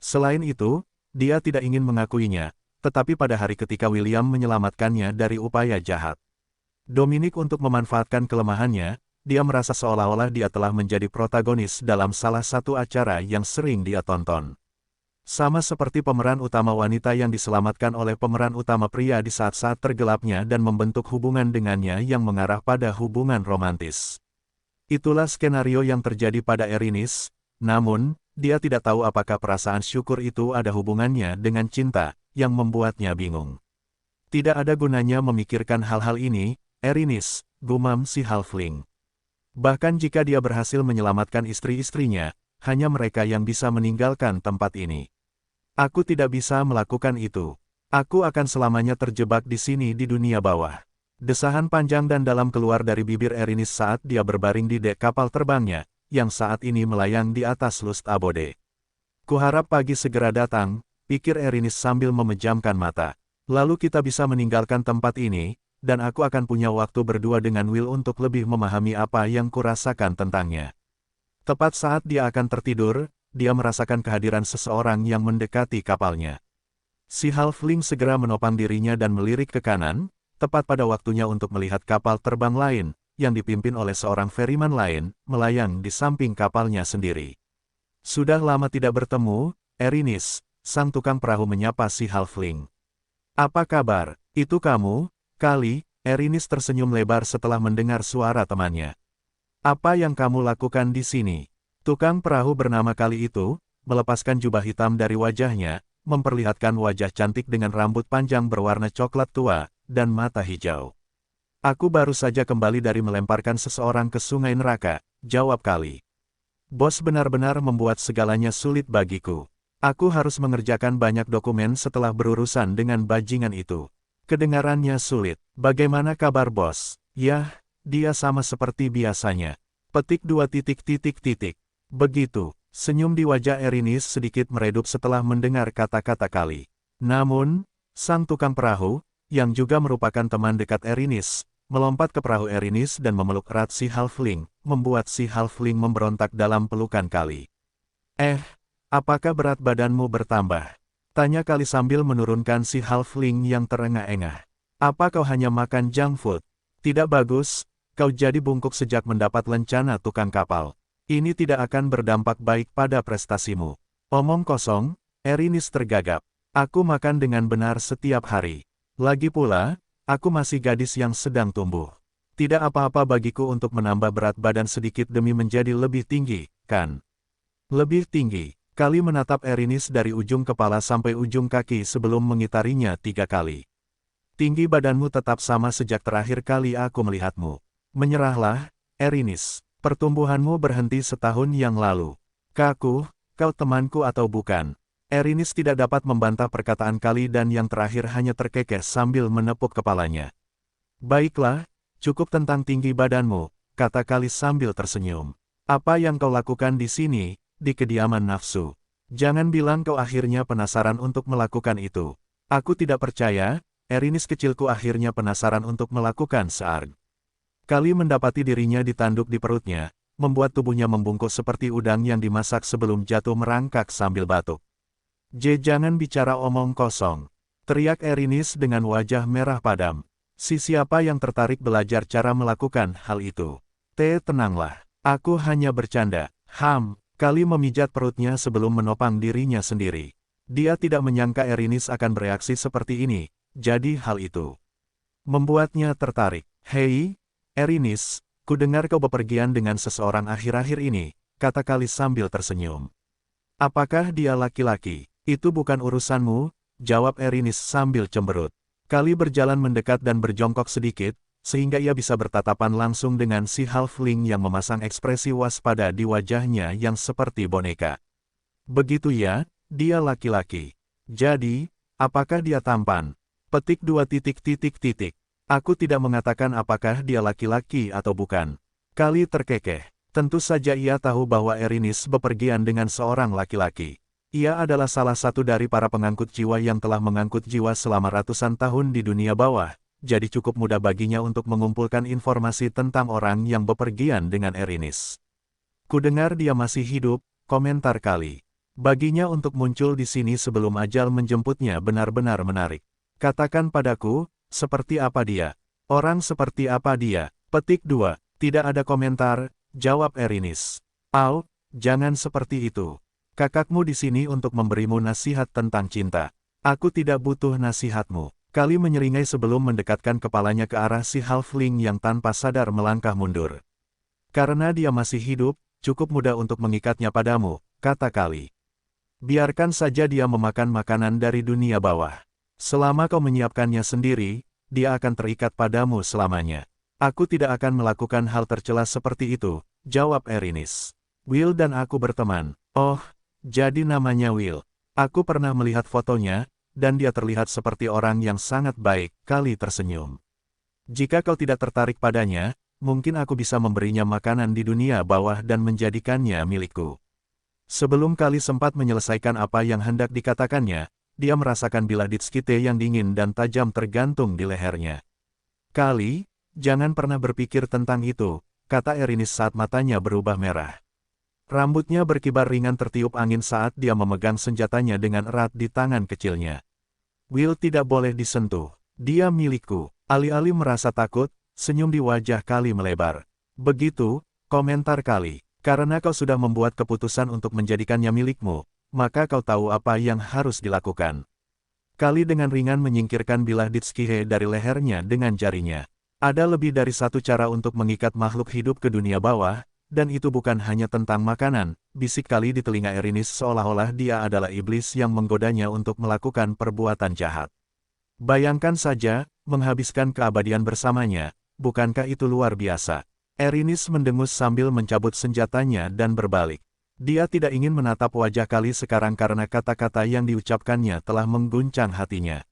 S1: Selain itu, dia tidak ingin mengakuinya, tetapi pada hari ketika William menyelamatkannya dari upaya jahat Dominic untuk memanfaatkan kelemahannya, dia merasa seolah-olah dia telah menjadi protagonis dalam salah satu acara yang sering dia tonton. Sama seperti pemeran utama wanita yang diselamatkan oleh pemeran utama pria di saat-saat tergelapnya dan membentuk hubungan dengannya yang mengarah pada hubungan romantis. Itulah skenario yang terjadi pada Erinis, namun, dia tidak tahu apakah perasaan syukur itu ada hubungannya dengan cinta, yang membuatnya bingung. Tidak ada gunanya memikirkan hal-hal ini, Erinis, gumam si halfling. Bahkan jika dia berhasil menyelamatkan istri-istrinya, hanya mereka yang bisa meninggalkan tempat ini. Aku tidak bisa melakukan itu. Aku akan selamanya terjebak di sini di dunia bawah. Desahan panjang dan dalam keluar dari bibir Erinis saat dia berbaring di dek kapal terbangnya, yang saat ini melayang di atas Lust Abode. Kuharap pagi segera datang, pikir Erinis sambil memejamkan mata. Lalu kita bisa meninggalkan tempat ini, dan aku akan punya waktu berdua dengan Will untuk lebih memahami apa yang kurasakan tentangnya. Tepat saat dia akan tertidur, dia merasakan kehadiran seseorang yang mendekati kapalnya. Si halfling segera menopang dirinya dan melirik ke kanan, tepat pada waktunya untuk melihat kapal terbang lain, yang dipimpin oleh seorang ferryman lain, melayang di samping kapalnya sendiri. Sudah lama tidak bertemu, Erinis, sang tukang perahu menyapa si halfling. Apa kabar? Itu kamu, Kali? Erinis tersenyum lebar setelah mendengar suara temannya. Apa yang kamu lakukan di sini? Tukang perahu bernama Kali itu, melepaskan jubah hitam dari wajahnya, memperlihatkan wajah cantik dengan rambut panjang berwarna coklat tua, dan mata hijau. Aku baru saja kembali dari melemparkan seseorang ke sungai neraka, jawab Kali. Bos benar-benar membuat segalanya sulit bagiku. Aku harus mengerjakan banyak dokumen setelah berurusan dengan bajingan itu. Kedengarannya sulit. Bagaimana kabar bos? Yah, dia sama seperti biasanya. Petik 2. Begitu, senyum di wajah Erinis sedikit meredup setelah mendengar kata-kata Kali. Namun, sang tukang perahu, yang juga merupakan teman dekat Erinis, melompat ke perahu Erinis dan memeluk erat si halfling, membuat si halfling memberontak dalam pelukan Kali. Apakah berat badanmu bertambah? Tanya Kali sambil menurunkan si halfling yang terengah-engah. Apa kau hanya makan junk food? Tidak bagus, kau jadi bungkuk sejak mendapat lencana tukang kapal. Ini tidak akan berdampak baik pada prestasimu. Omong kosong, Erinis tergagap. Aku makan dengan benar setiap hari. Lagi pula, aku masih gadis yang sedang tumbuh. Tidak apa-apa bagiku untuk menambah berat badan sedikit demi menjadi lebih tinggi, kan? Lebih tinggi. Kali menatap Erinis dari ujung kepala sampai ujung kaki sebelum mengitarinya 3 kali. Tinggi badanmu tetap sama sejak terakhir kali aku melihatmu. Menyerahlah, Erinis. Pertumbuhanmu berhenti setahun yang lalu. Kaku, kau temanku atau bukan? Erinis tidak dapat membantah perkataan Kali dan yang terakhir hanya terkekeh sambil menepuk kepalanya. Baiklah, cukup tentang tinggi badanmu, kata Kali sambil tersenyum. Apa yang kau lakukan di sini? Di kediaman nafsu. Jangan bilang kau akhirnya penasaran untuk melakukan itu. Aku tidak percaya, Erinis kecilku akhirnya penasaran untuk melakukan searg. Kali mendapati dirinya ditanduk di perutnya, membuat tubuhnya membungkuk seperti udang yang dimasak sebelum jatuh merangkak sambil batuk. Jangan bicara omong kosong, teriak Erinis dengan wajah merah padam. Siapa yang tertarik belajar cara melakukan hal itu? Tenanglah, aku hanya bercanda. Kali memijat perutnya sebelum menopang dirinya sendiri. Dia tidak menyangka Erinis akan bereaksi seperti ini, jadi hal itu membuatnya tertarik. Hei, Erinis, ku dengar kau bepergian dengan seseorang akhir-akhir ini, kata Kali sambil tersenyum. Apakah dia laki-laki? Itu bukan urusanmu, jawab Erinis sambil cemberut. Kali berjalan mendekat dan berjongkok sedikit, sehingga ia bisa bertatapan langsung dengan si halfling yang memasang ekspresi waspada di wajahnya yang seperti boneka. Begitu ya, dia laki-laki. Jadi, apakah dia tampan? Petik 2 titik titik titik. Aku tidak mengatakan apakah dia laki-laki atau bukan. Kali terkekeh. Tentu saja ia tahu bahwa Erinis bepergian dengan seorang laki-laki. Ia adalah salah satu dari para pengangkut jiwa yang telah mengangkut jiwa selama ratusan tahun di dunia bawah, jadi cukup mudah baginya untuk mengumpulkan informasi tentang orang yang bepergian dengan Erinis. Kudengar dia masih hidup, komentar Kali. Baginya untuk muncul di sini sebelum ajal menjemputnya benar-benar menarik. Katakan padaku, seperti apa dia? Orang seperti apa dia? Petik 2. Tidak ada komentar, jawab Erinis. Au, jangan seperti itu. Kakakmu di sini untuk memberimu nasihat tentang cinta. Aku tidak butuh nasihatmu. Kali menyeringai sebelum mendekatkan kepalanya ke arah si halfling yang tanpa sadar melangkah mundur. Karena dia masih hidup, cukup mudah untuk mengikatnya padamu, kata Kali. Biarkan saja dia memakan makanan dari dunia bawah. Selama kau menyiapkannya sendiri, dia akan terikat padamu selamanya. Aku tidak akan melakukan hal tercela seperti itu, jawab Erinis. Will dan aku berteman. Oh, jadi namanya Will. Aku pernah melihat fotonya, dan dia terlihat seperti orang yang sangat baik, Kali tersenyum. Jika kau tidak tertarik padanya, mungkin aku bisa memberinya makanan di dunia bawah dan menjadikannya milikku. Sebelum Kali sempat menyelesaikan apa yang hendak dikatakannya, dia merasakan bilah ditskite yang dingin dan tajam tergantung di lehernya. Kali, jangan pernah berpikir tentang itu, kata Erinis saat matanya berubah merah. Rambutnya berkibar ringan tertiup angin saat dia memegang senjatanya dengan erat di tangan kecilnya. Will tidak boleh disentuh. Dia milikku. Alih-alih merasa takut, senyum di wajah Kali melebar. Begitu, komentar Kali. Karena kau sudah membuat keputusan untuk menjadikannya milikmu, maka kau tahu apa yang harus dilakukan. Kali dengan ringan menyingkirkan bilah ditskihe dari lehernya dengan jarinya. Ada lebih dari satu cara untuk mengikat makhluk hidup ke dunia bawah, dan itu bukan hanya tentang makanan, bisik Kali di telinga Erinis seolah-olah dia adalah iblis yang menggodanya untuk melakukan perbuatan jahat. Bayangkan saja, menghabiskan keabadian bersamanya, bukankah itu luar biasa? Erinis mendengus sambil mencabut senjatanya dan berbalik. Dia tidak ingin menatap wajah Kali sekarang karena kata-kata yang diucapkannya telah mengguncang hatinya.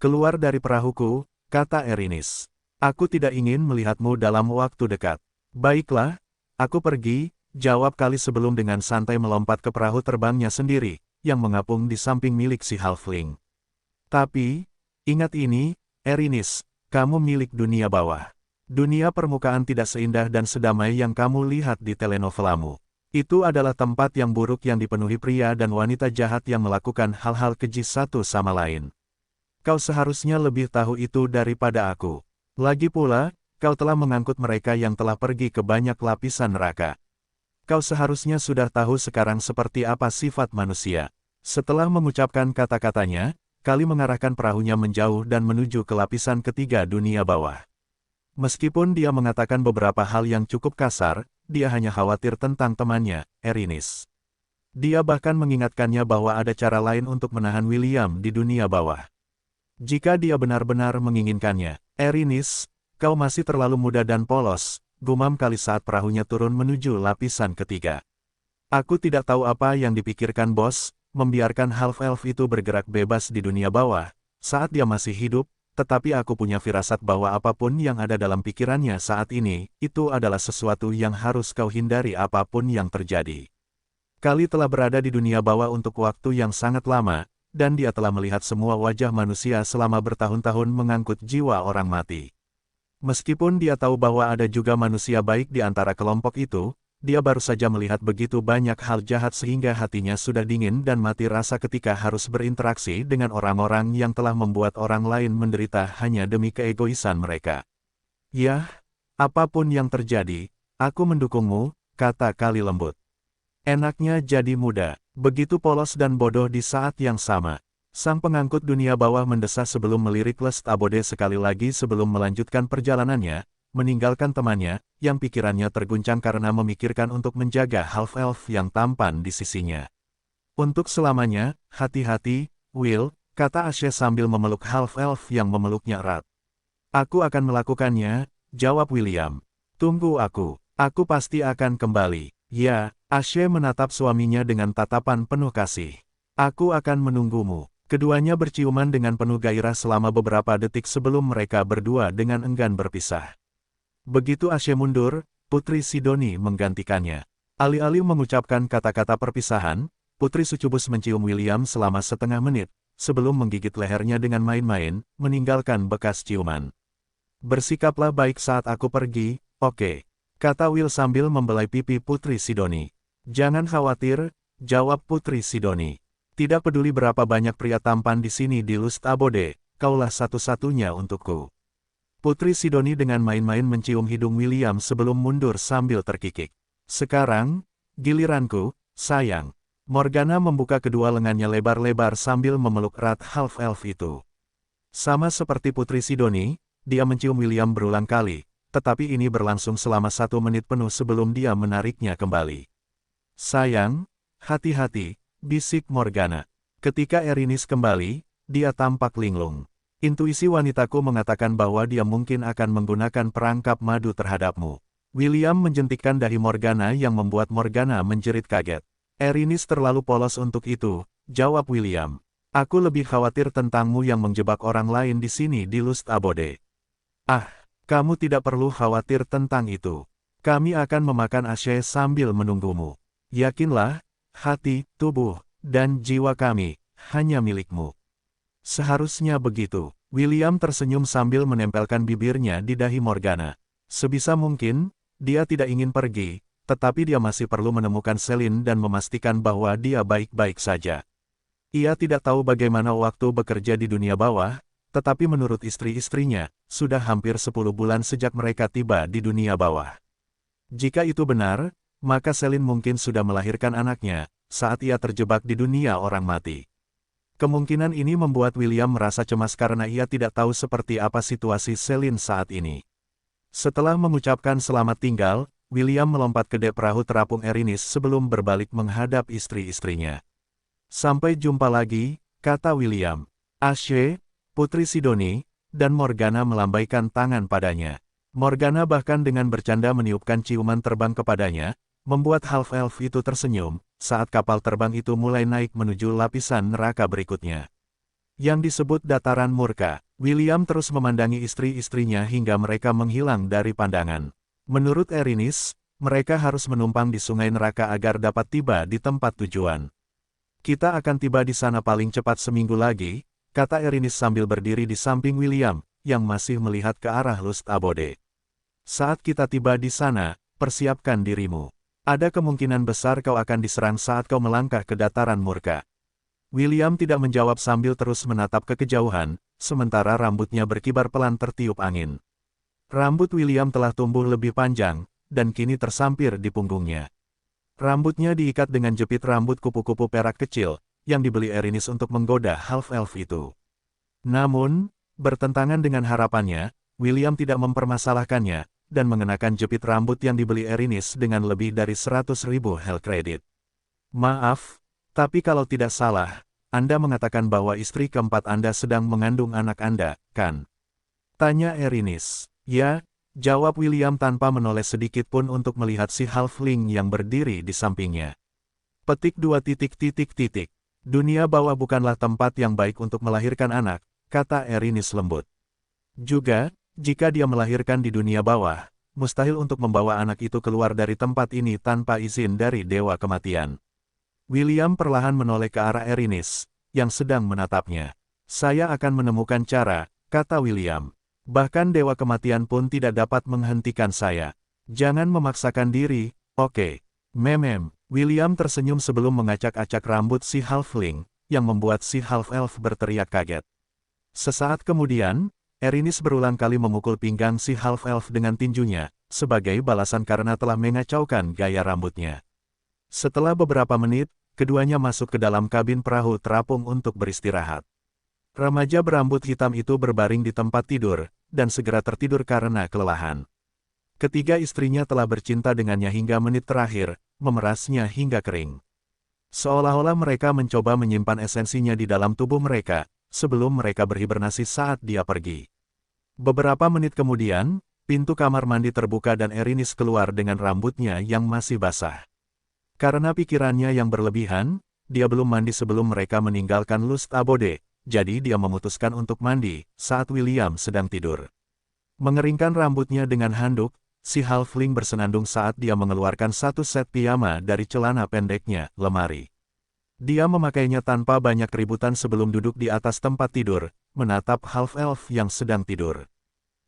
S1: Keluar dari perahuku, kata Erinis. Aku tidak ingin melihatmu dalam waktu dekat. Baiklah, aku pergi, jawab Kali sebelum dengan santai melompat ke perahu terbangnya sendiri, yang mengapung di samping milik si halfling. Tapi, ingat ini, Erinis, kamu milik dunia bawah. Dunia permukaan tidak seindah dan sedamai yang kamu lihat di telenovelamu. Itu adalah tempat yang buruk yang dipenuhi pria dan wanita jahat yang melakukan hal-hal keji satu sama lain. Kau seharusnya lebih tahu itu daripada aku. Lagi pula, kau telah mengangkut mereka yang telah pergi ke banyak lapisan neraka. Kau seharusnya sudah tahu sekarang seperti apa sifat manusia. Setelah mengucapkan kata-katanya, Kali mengarahkan perahunya menjauh dan menuju ke lapisan ketiga dunia bawah. Meskipun dia mengatakan beberapa hal yang cukup kasar, dia hanya khawatir tentang temannya, Erinis. Dia bahkan mengingatkannya bahwa ada cara lain untuk menahan William di dunia bawah. Jika dia benar-benar menginginkannya, Erinis, kau masih terlalu muda dan polos, gumam Kali saat perahunya turun menuju lapisan ketiga. Aku tidak tahu apa yang dipikirkan bos, membiarkan half-elf itu bergerak bebas di dunia bawah, saat dia masih hidup, tetapi aku punya firasat bahwa apapun yang ada dalam pikirannya saat ini, itu adalah sesuatu yang harus kau hindari apapun yang terjadi. Kali telah berada di dunia bawah untuk waktu yang sangat lama, dan dia telah melihat semua wajah manusia selama bertahun-tahun mengangkut jiwa orang mati. Meskipun dia tahu bahwa ada juga manusia baik di antara kelompok itu, dia baru saja melihat begitu banyak hal jahat sehingga hatinya sudah dingin dan mati rasa ketika harus berinteraksi dengan orang-orang yang telah membuat orang lain menderita hanya demi keegoisan mereka. Yah, apapun yang terjadi, aku mendukungmu, kata Kali lembut. Enaknya jadi muda, begitu polos dan bodoh di saat yang sama. Sang pengangkut dunia bawah mendesah sebelum melirik Lestabode sekali lagi sebelum melanjutkan perjalanannya, meninggalkan temannya, yang pikirannya terguncang karena memikirkan untuk menjaga half-elf yang tampan di sisinya. Untuk selamanya, hati-hati, Will, kata Ashe sambil memeluk half-elf yang memeluknya erat. Aku akan melakukannya, jawab William. Tunggu aku pasti akan kembali. Ya, Ashe menatap suaminya dengan tatapan penuh kasih. Aku akan menunggumu. Keduanya berciuman dengan penuh gairah selama beberapa detik sebelum mereka berdua dengan enggan berpisah. Begitu Ashe mundur, Putri Sidoni menggantikannya. Alih-alih mengucapkan kata-kata perpisahan, Putri Sucubus mencium William selama setengah menit, sebelum menggigit lehernya dengan main-main, meninggalkan bekas ciuman. Bersikaplah baik saat aku pergi, oke? Kata Will sambil membelai pipi Putri Sidoni. Jangan khawatir, jawab Putri Sidoni. Tidak peduli berapa banyak pria tampan di sini di Lestabode, kaulah satu-satunya untukku. Putri Sidoni dengan main-main mencium hidung William sebelum mundur sambil terkikik. Sekarang, giliranku, sayang. Morgana membuka kedua lengannya lebar-lebar sambil memeluk erat half-elf itu. Sama seperti Putri Sidoni, dia mencium William berulang kali, tetapi ini berlangsung selama 1 menit penuh sebelum dia menariknya kembali. Sayang, hati-hati, bisik Morgana. Ketika Erinis kembali, dia tampak linglung. Intuisi wanitaku mengatakan bahwa dia mungkin akan menggunakan perangkap madu terhadapmu. William menjentikkan dahi Morgana yang membuat Morgana menjerit kaget. Erinis terlalu polos untuk itu, jawab William. Aku lebih khawatir tentangmu yang menjebak orang lain di sini di Lestabode. Ah, kamu tidak perlu khawatir tentang itu. Kami akan memakan Ashe sambil menunggumu. Yakinlah, hati, tubuh, dan jiwa kami, hanya milikmu. Seharusnya begitu. William tersenyum sambil menempelkan bibirnya di dahi Morgana. Sebisa mungkin, dia tidak ingin pergi, tetapi dia masih perlu menemukan Celine dan memastikan bahwa dia baik-baik saja. Ia tidak tahu bagaimana waktu bekerja di dunia bawah, tetapi menurut istri-istrinya, sudah hampir 10 bulan sejak mereka tiba di dunia bawah. Jika itu benar, maka Celine mungkin sudah melahirkan anaknya, saat ia terjebak di dunia orang mati. Kemungkinan ini membuat William merasa cemas karena ia tidak tahu seperti apa situasi Celine saat ini. Setelah mengucapkan selamat tinggal, William melompat ke dek perahu terapung Erinis sebelum berbalik menghadap istri-istrinya. Sampai jumpa lagi, kata William. Ashe, Putri Sidoni, dan Morgana melambaikan tangan padanya. Morgana bahkan dengan bercanda meniupkan ciuman terbang kepadanya, membuat half-elf itu tersenyum, saat kapal terbang itu mulai naik menuju lapisan neraka berikutnya. Yang disebut dataran murka, William terus memandangi istri-istrinya hingga mereka menghilang dari pandangan. Menurut Erinis, mereka harus menumpang di sungai neraka agar dapat tiba di tempat tujuan. Kita akan tiba di sana paling cepat seminggu lagi, kata Erinis sambil berdiri di samping William, yang masih melihat ke arah Lestabode. Saat kita tiba di sana, persiapkan dirimu. Ada kemungkinan besar kau akan diserang saat kau melangkah ke dataran murka. William tidak menjawab sambil terus menatap ke kejauhan, sementara rambutnya berkibar pelan tertiup angin. Rambut William telah tumbuh lebih panjang, dan kini tersampir di punggungnya. Rambutnya diikat dengan jepit rambut kupu-kupu perak kecil, yang dibeli Erinis untuk menggoda half-elf itu. Namun, bertentangan dengan harapannya, William tidak mempermasalahkannya, dan mengenakan jepit rambut yang dibeli Erinis dengan lebih dari 100.000 hell credit. Maaf, tapi kalau tidak salah, Anda mengatakan bahwa istri keempat Anda sedang mengandung anak Anda, kan? Tanya Erinis. Ya, jawab William tanpa menoleh sedikit pun untuk melihat si halfling yang berdiri di sampingnya. Petik 2 titik. Dunia bawah bukanlah tempat yang baik untuk melahirkan anak, kata Erinis lembut. Juga, jika dia melahirkan di dunia bawah, mustahil untuk membawa anak itu keluar dari tempat ini tanpa izin dari Dewa Kematian. William perlahan menoleh ke arah Erinis, yang sedang menatapnya. Saya akan menemukan cara, kata William. Bahkan Dewa Kematian pun tidak dapat menghentikan saya. Jangan memaksakan diri, oke? Memem. William tersenyum sebelum mengacak-acak rambut si halfling, yang membuat si half-elf berteriak kaget. Sesaat kemudian, Erinis berulang kali memukul pinggang si half-elf dengan tinjunya, sebagai balasan karena telah mengacaukan gaya rambutnya. Setelah beberapa menit, keduanya masuk ke dalam kabin perahu terapung untuk beristirahat. Remaja berambut hitam itu berbaring di tempat tidur, dan segera tertidur karena kelelahan. Ketiga istrinya telah bercinta dengannya hingga menit terakhir, memerasnya hingga kering. Seolah-olah mereka mencoba menyimpan esensinya di dalam tubuh mereka, sebelum mereka berhibernasi saat dia pergi. Beberapa menit kemudian, pintu kamar mandi terbuka dan Erinis keluar dengan rambutnya yang masih basah. Karena pikirannya yang berlebihan, dia belum mandi sebelum mereka meninggalkan Lust Abode, jadi dia memutuskan untuk mandi saat William sedang tidur. Mengeringkan rambutnya dengan handuk, si halfling bersenandung saat dia mengeluarkan satu set piyama dari celana pendeknya, lemari. Dia memakainya tanpa banyak keributan sebelum duduk di atas tempat tidur, menatap half-elf yang sedang tidur.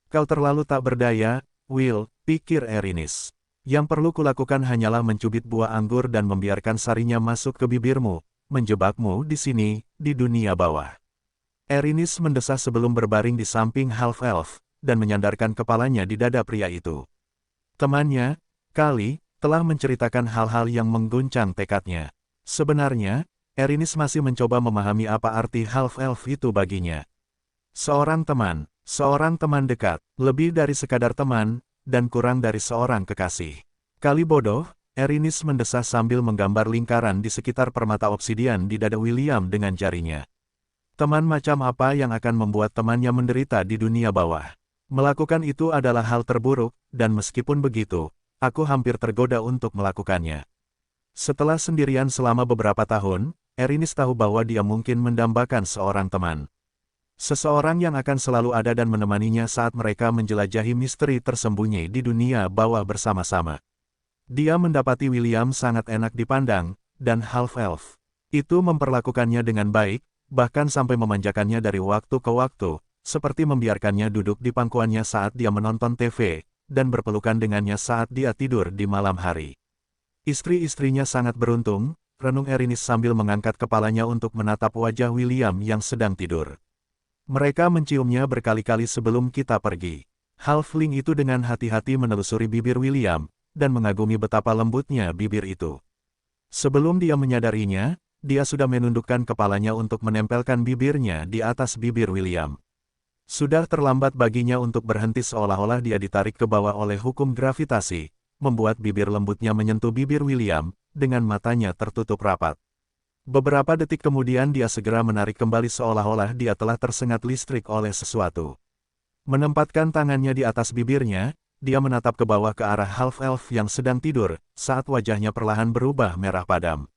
S1: Kau terlalu tak berdaya, Will, pikir Erinis. Yang perlu kulakukan hanyalah mencubit buah anggur dan membiarkan sarinya masuk ke bibirmu, menjebakmu di sini, di dunia bawah. Erinis mendesah sebelum berbaring di samping half-elf, dan menyandarkan kepalanya di dada pria itu. Temannya, Kali, telah menceritakan hal-hal yang mengguncang tekadnya. Sebenarnya, Erinis masih mencoba memahami apa arti half-elf itu baginya. Seorang teman dekat, lebih dari sekadar teman, dan kurang dari seorang kekasih. Kali bodoh, Erinis mendesah sambil menggambar lingkaran di sekitar permata obsidian di dada William dengan jarinya. Teman macam apa yang akan membuat temannya menderita di dunia bawah? Melakukan itu adalah hal terburuk, dan meskipun begitu, aku hampir tergoda untuk melakukannya. Setelah sendirian selama beberapa tahun, Erinis tahu bahwa dia mungkin mendambakan seorang teman. Seseorang yang akan selalu ada dan menemaninya saat mereka menjelajahi misteri tersembunyi di dunia bawah bersama-sama. Dia mendapati William sangat enak dipandang, dan half-elf itu memperlakukannya dengan baik, bahkan sampai memanjakannya dari waktu ke waktu, seperti membiarkannya duduk di pangkuannya saat dia menonton TV, dan berpelukan dengannya saat dia tidur di malam hari. Istri-istrinya sangat beruntung, renung Erinis sambil mengangkat kepalanya untuk menatap wajah William yang sedang tidur. Mereka menciumnya berkali-kali sebelum kita pergi. Halfling itu dengan hati-hati menelusuri bibir William, dan mengagumi betapa lembutnya bibir itu. Sebelum dia menyadarinya, dia sudah menundukkan kepalanya untuk menempelkan bibirnya di atas bibir William. Sudah terlambat baginya untuk berhenti seolah-olah dia ditarik ke bawah oleh hukum gravitasi, membuat bibir lembutnya menyentuh bibir William, dengan matanya tertutup rapat. Beberapa detik kemudian dia segera menarik kembali seolah-olah dia telah tersengat listrik oleh sesuatu. Menempatkan tangannya di atas bibirnya, dia menatap ke bawah ke arah half-elf yang sedang tidur, saat wajahnya perlahan berubah merah padam.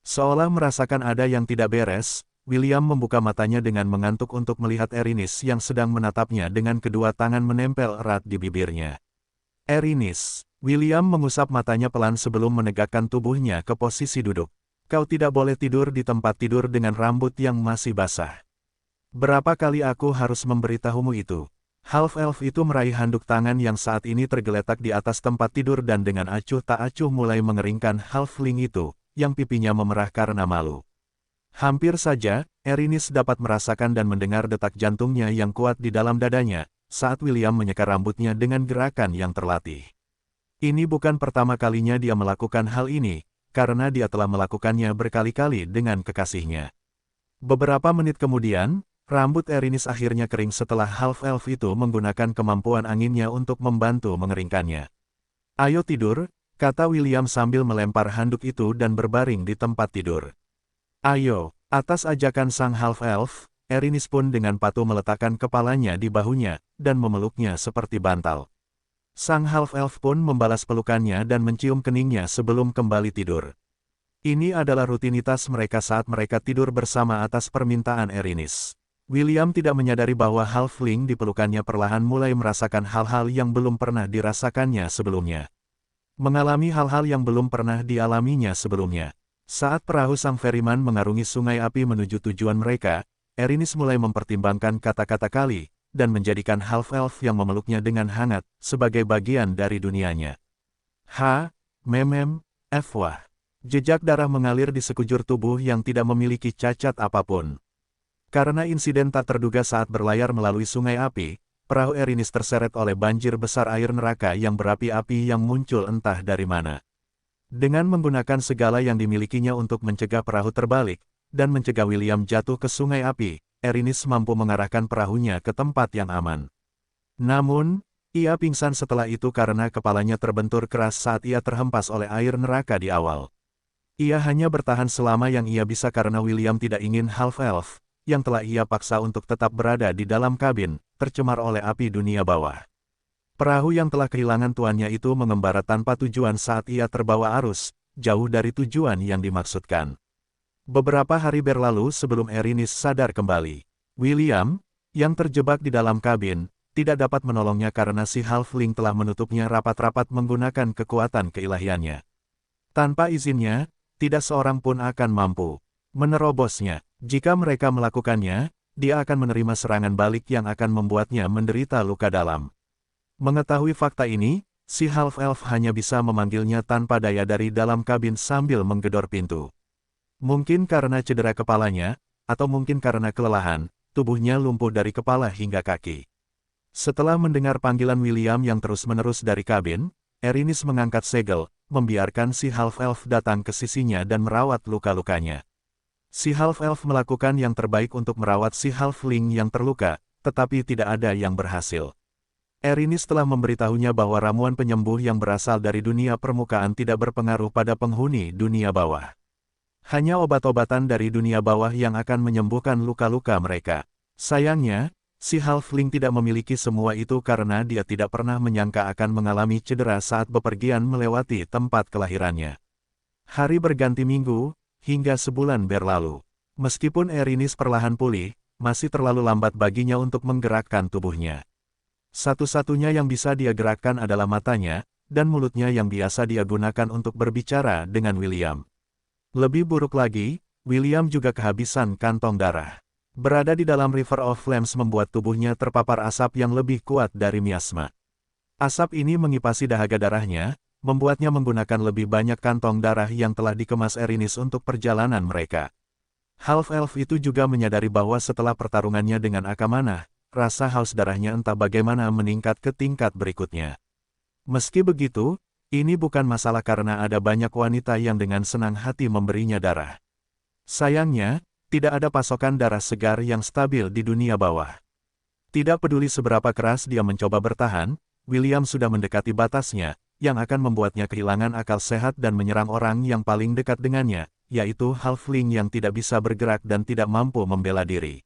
S1: Seolah merasakan ada yang tidak beres, William membuka matanya dengan mengantuk untuk melihat Erinis yang sedang menatapnya dengan kedua tangan menempel erat di bibirnya. Erinis. William mengusap matanya pelan sebelum menegakkan tubuhnya ke posisi duduk. Kau tidak boleh tidur di tempat tidur dengan rambut yang masih basah. Berapa kali aku harus memberitahumu itu? Half-elf itu meraih handuk tangan yang saat ini tergeletak di atas tempat tidur dan dengan acuh tak acuh mulai mengeringkan halfling itu, yang pipinya memerah karena malu. Hampir saja, Erinis dapat merasakan dan mendengar detak jantungnya yang kuat di dalam dadanya, saat William menyeka rambutnya dengan gerakan yang terlatih. Ini bukan pertama kalinya dia melakukan hal ini, karena dia telah melakukannya berkali-kali dengan kekasihnya. Beberapa menit kemudian, rambut Erinis akhirnya kering setelah half-elf itu menggunakan kemampuan anginnya untuk membantu mengeringkannya. Ayo tidur, kata William sambil melempar handuk itu dan berbaring di tempat tidur. Ayo, atas ajakan sang half-elf, Erinis pun dengan patuh meletakkan kepalanya di bahunya, dan memeluknya seperti bantal. Sang half-elf pun membalas pelukannya dan mencium keningnya sebelum kembali tidur. Ini adalah rutinitas mereka saat mereka tidur bersama atas permintaan Erinis. William tidak menyadari bahwa halfling di pelukannya perlahan mulai merasakan hal-hal yang belum pernah dirasakannya sebelumnya. Mengalami hal-hal yang belum pernah dialaminya sebelumnya. Saat perahu sang ferryman mengarungi sungai api menuju tujuan mereka, Erinis mulai mempertimbangkan kata-kata Kali, dan menjadikan half-elf yang memeluknya dengan hangat, sebagai bagian dari dunianya. Wah. Jejak darah mengalir di sekujur tubuh yang tidak memiliki cacat apapun. Karena insiden tak terduga saat berlayar melalui sungai api, perahu Erinis terseret oleh banjir besar air neraka yang berapi-api yang muncul entah dari mana. Dengan menggunakan segala yang dimilikinya untuk mencegah perahu terbalik, dan mencegah William jatuh ke sungai api, Erinis mampu mengarahkan perahunya ke tempat yang aman. Namun, ia pingsan setelah itu karena kepalanya terbentur keras saat ia terhempas oleh air neraka di awal. Ia hanya bertahan selama yang ia bisa karena William tidak ingin half-elf, yang telah ia paksa untuk tetap berada di dalam kabin, tercemar oleh api dunia bawah. Perahu yang telah kehilangan tuannya itu mengembara tanpa tujuan saat ia terbawa arus, jauh dari tujuan yang dimaksudkan. Beberapa hari berlalu sebelum Erinis sadar kembali. William, yang terjebak di dalam kabin, tidak dapat menolongnya karena si halfling telah menutupnya rapat-rapat menggunakan kekuatan keilahiannya. Tanpa izinnya, tidak seorang pun akan mampu menerobosnya. Jika mereka melakukannya, dia akan menerima serangan balik yang akan membuatnya menderita luka dalam. Mengetahui fakta ini, si half-elf hanya bisa memanggilnya tanpa daya dari dalam kabin sambil menggedor pintu. Mungkin karena cedera kepalanya, atau mungkin karena kelelahan, tubuhnya lumpuh dari kepala hingga kaki. Setelah mendengar panggilan William yang terus-menerus dari kabin, Erinis mengangkat segel, membiarkan si half-elf datang ke sisinya dan merawat luka-lukanya. Si half-elf melakukan yang terbaik untuk merawat si halfling yang terluka, tetapi tidak ada yang berhasil. Erinis telah memberitahunya bahwa ramuan penyembuh yang berasal dari dunia permukaan tidak berpengaruh pada penghuni dunia bawah. Hanya obat-obatan dari dunia bawah yang akan menyembuhkan luka-luka mereka. Sayangnya, si halfling tidak memiliki semua itu karena dia tidak pernah menyangka akan mengalami cedera saat bepergian melewati tempat kelahirannya. Hari berganti minggu, hingga sebulan berlalu. Meskipun Erinis perlahan pulih, masih terlalu lambat baginya untuk menggerakkan tubuhnya. Satu-satunya yang bisa dia gerakkan adalah matanya, dan mulutnya yang biasa dia gunakan untuk berbicara dengan William. Lebih buruk lagi, William juga kehabisan kantong darah. Berada di dalam River of Flames membuat tubuhnya terpapar asap yang lebih kuat dari miasma. Asap ini mengipasi dahaga darahnya, membuatnya menggunakan lebih banyak kantong darah yang telah dikemas Erinis untuk perjalanan mereka. Half-elf itu juga menyadari bahwa setelah pertarungannya dengan Akamana, rasa haus darahnya entah bagaimana meningkat ke tingkat berikutnya. Meski begitu, ini bukan masalah karena ada banyak wanita yang dengan senang hati memberinya darah. Sayangnya, tidak ada pasokan darah segar yang stabil di dunia bawah. Tidak peduli seberapa keras dia mencoba bertahan, William sudah mendekati batasnya, yang akan membuatnya kehilangan akal sehat dan menyerang orang yang paling dekat dengannya, yaitu halfling yang tidak bisa bergerak dan tidak mampu membela diri.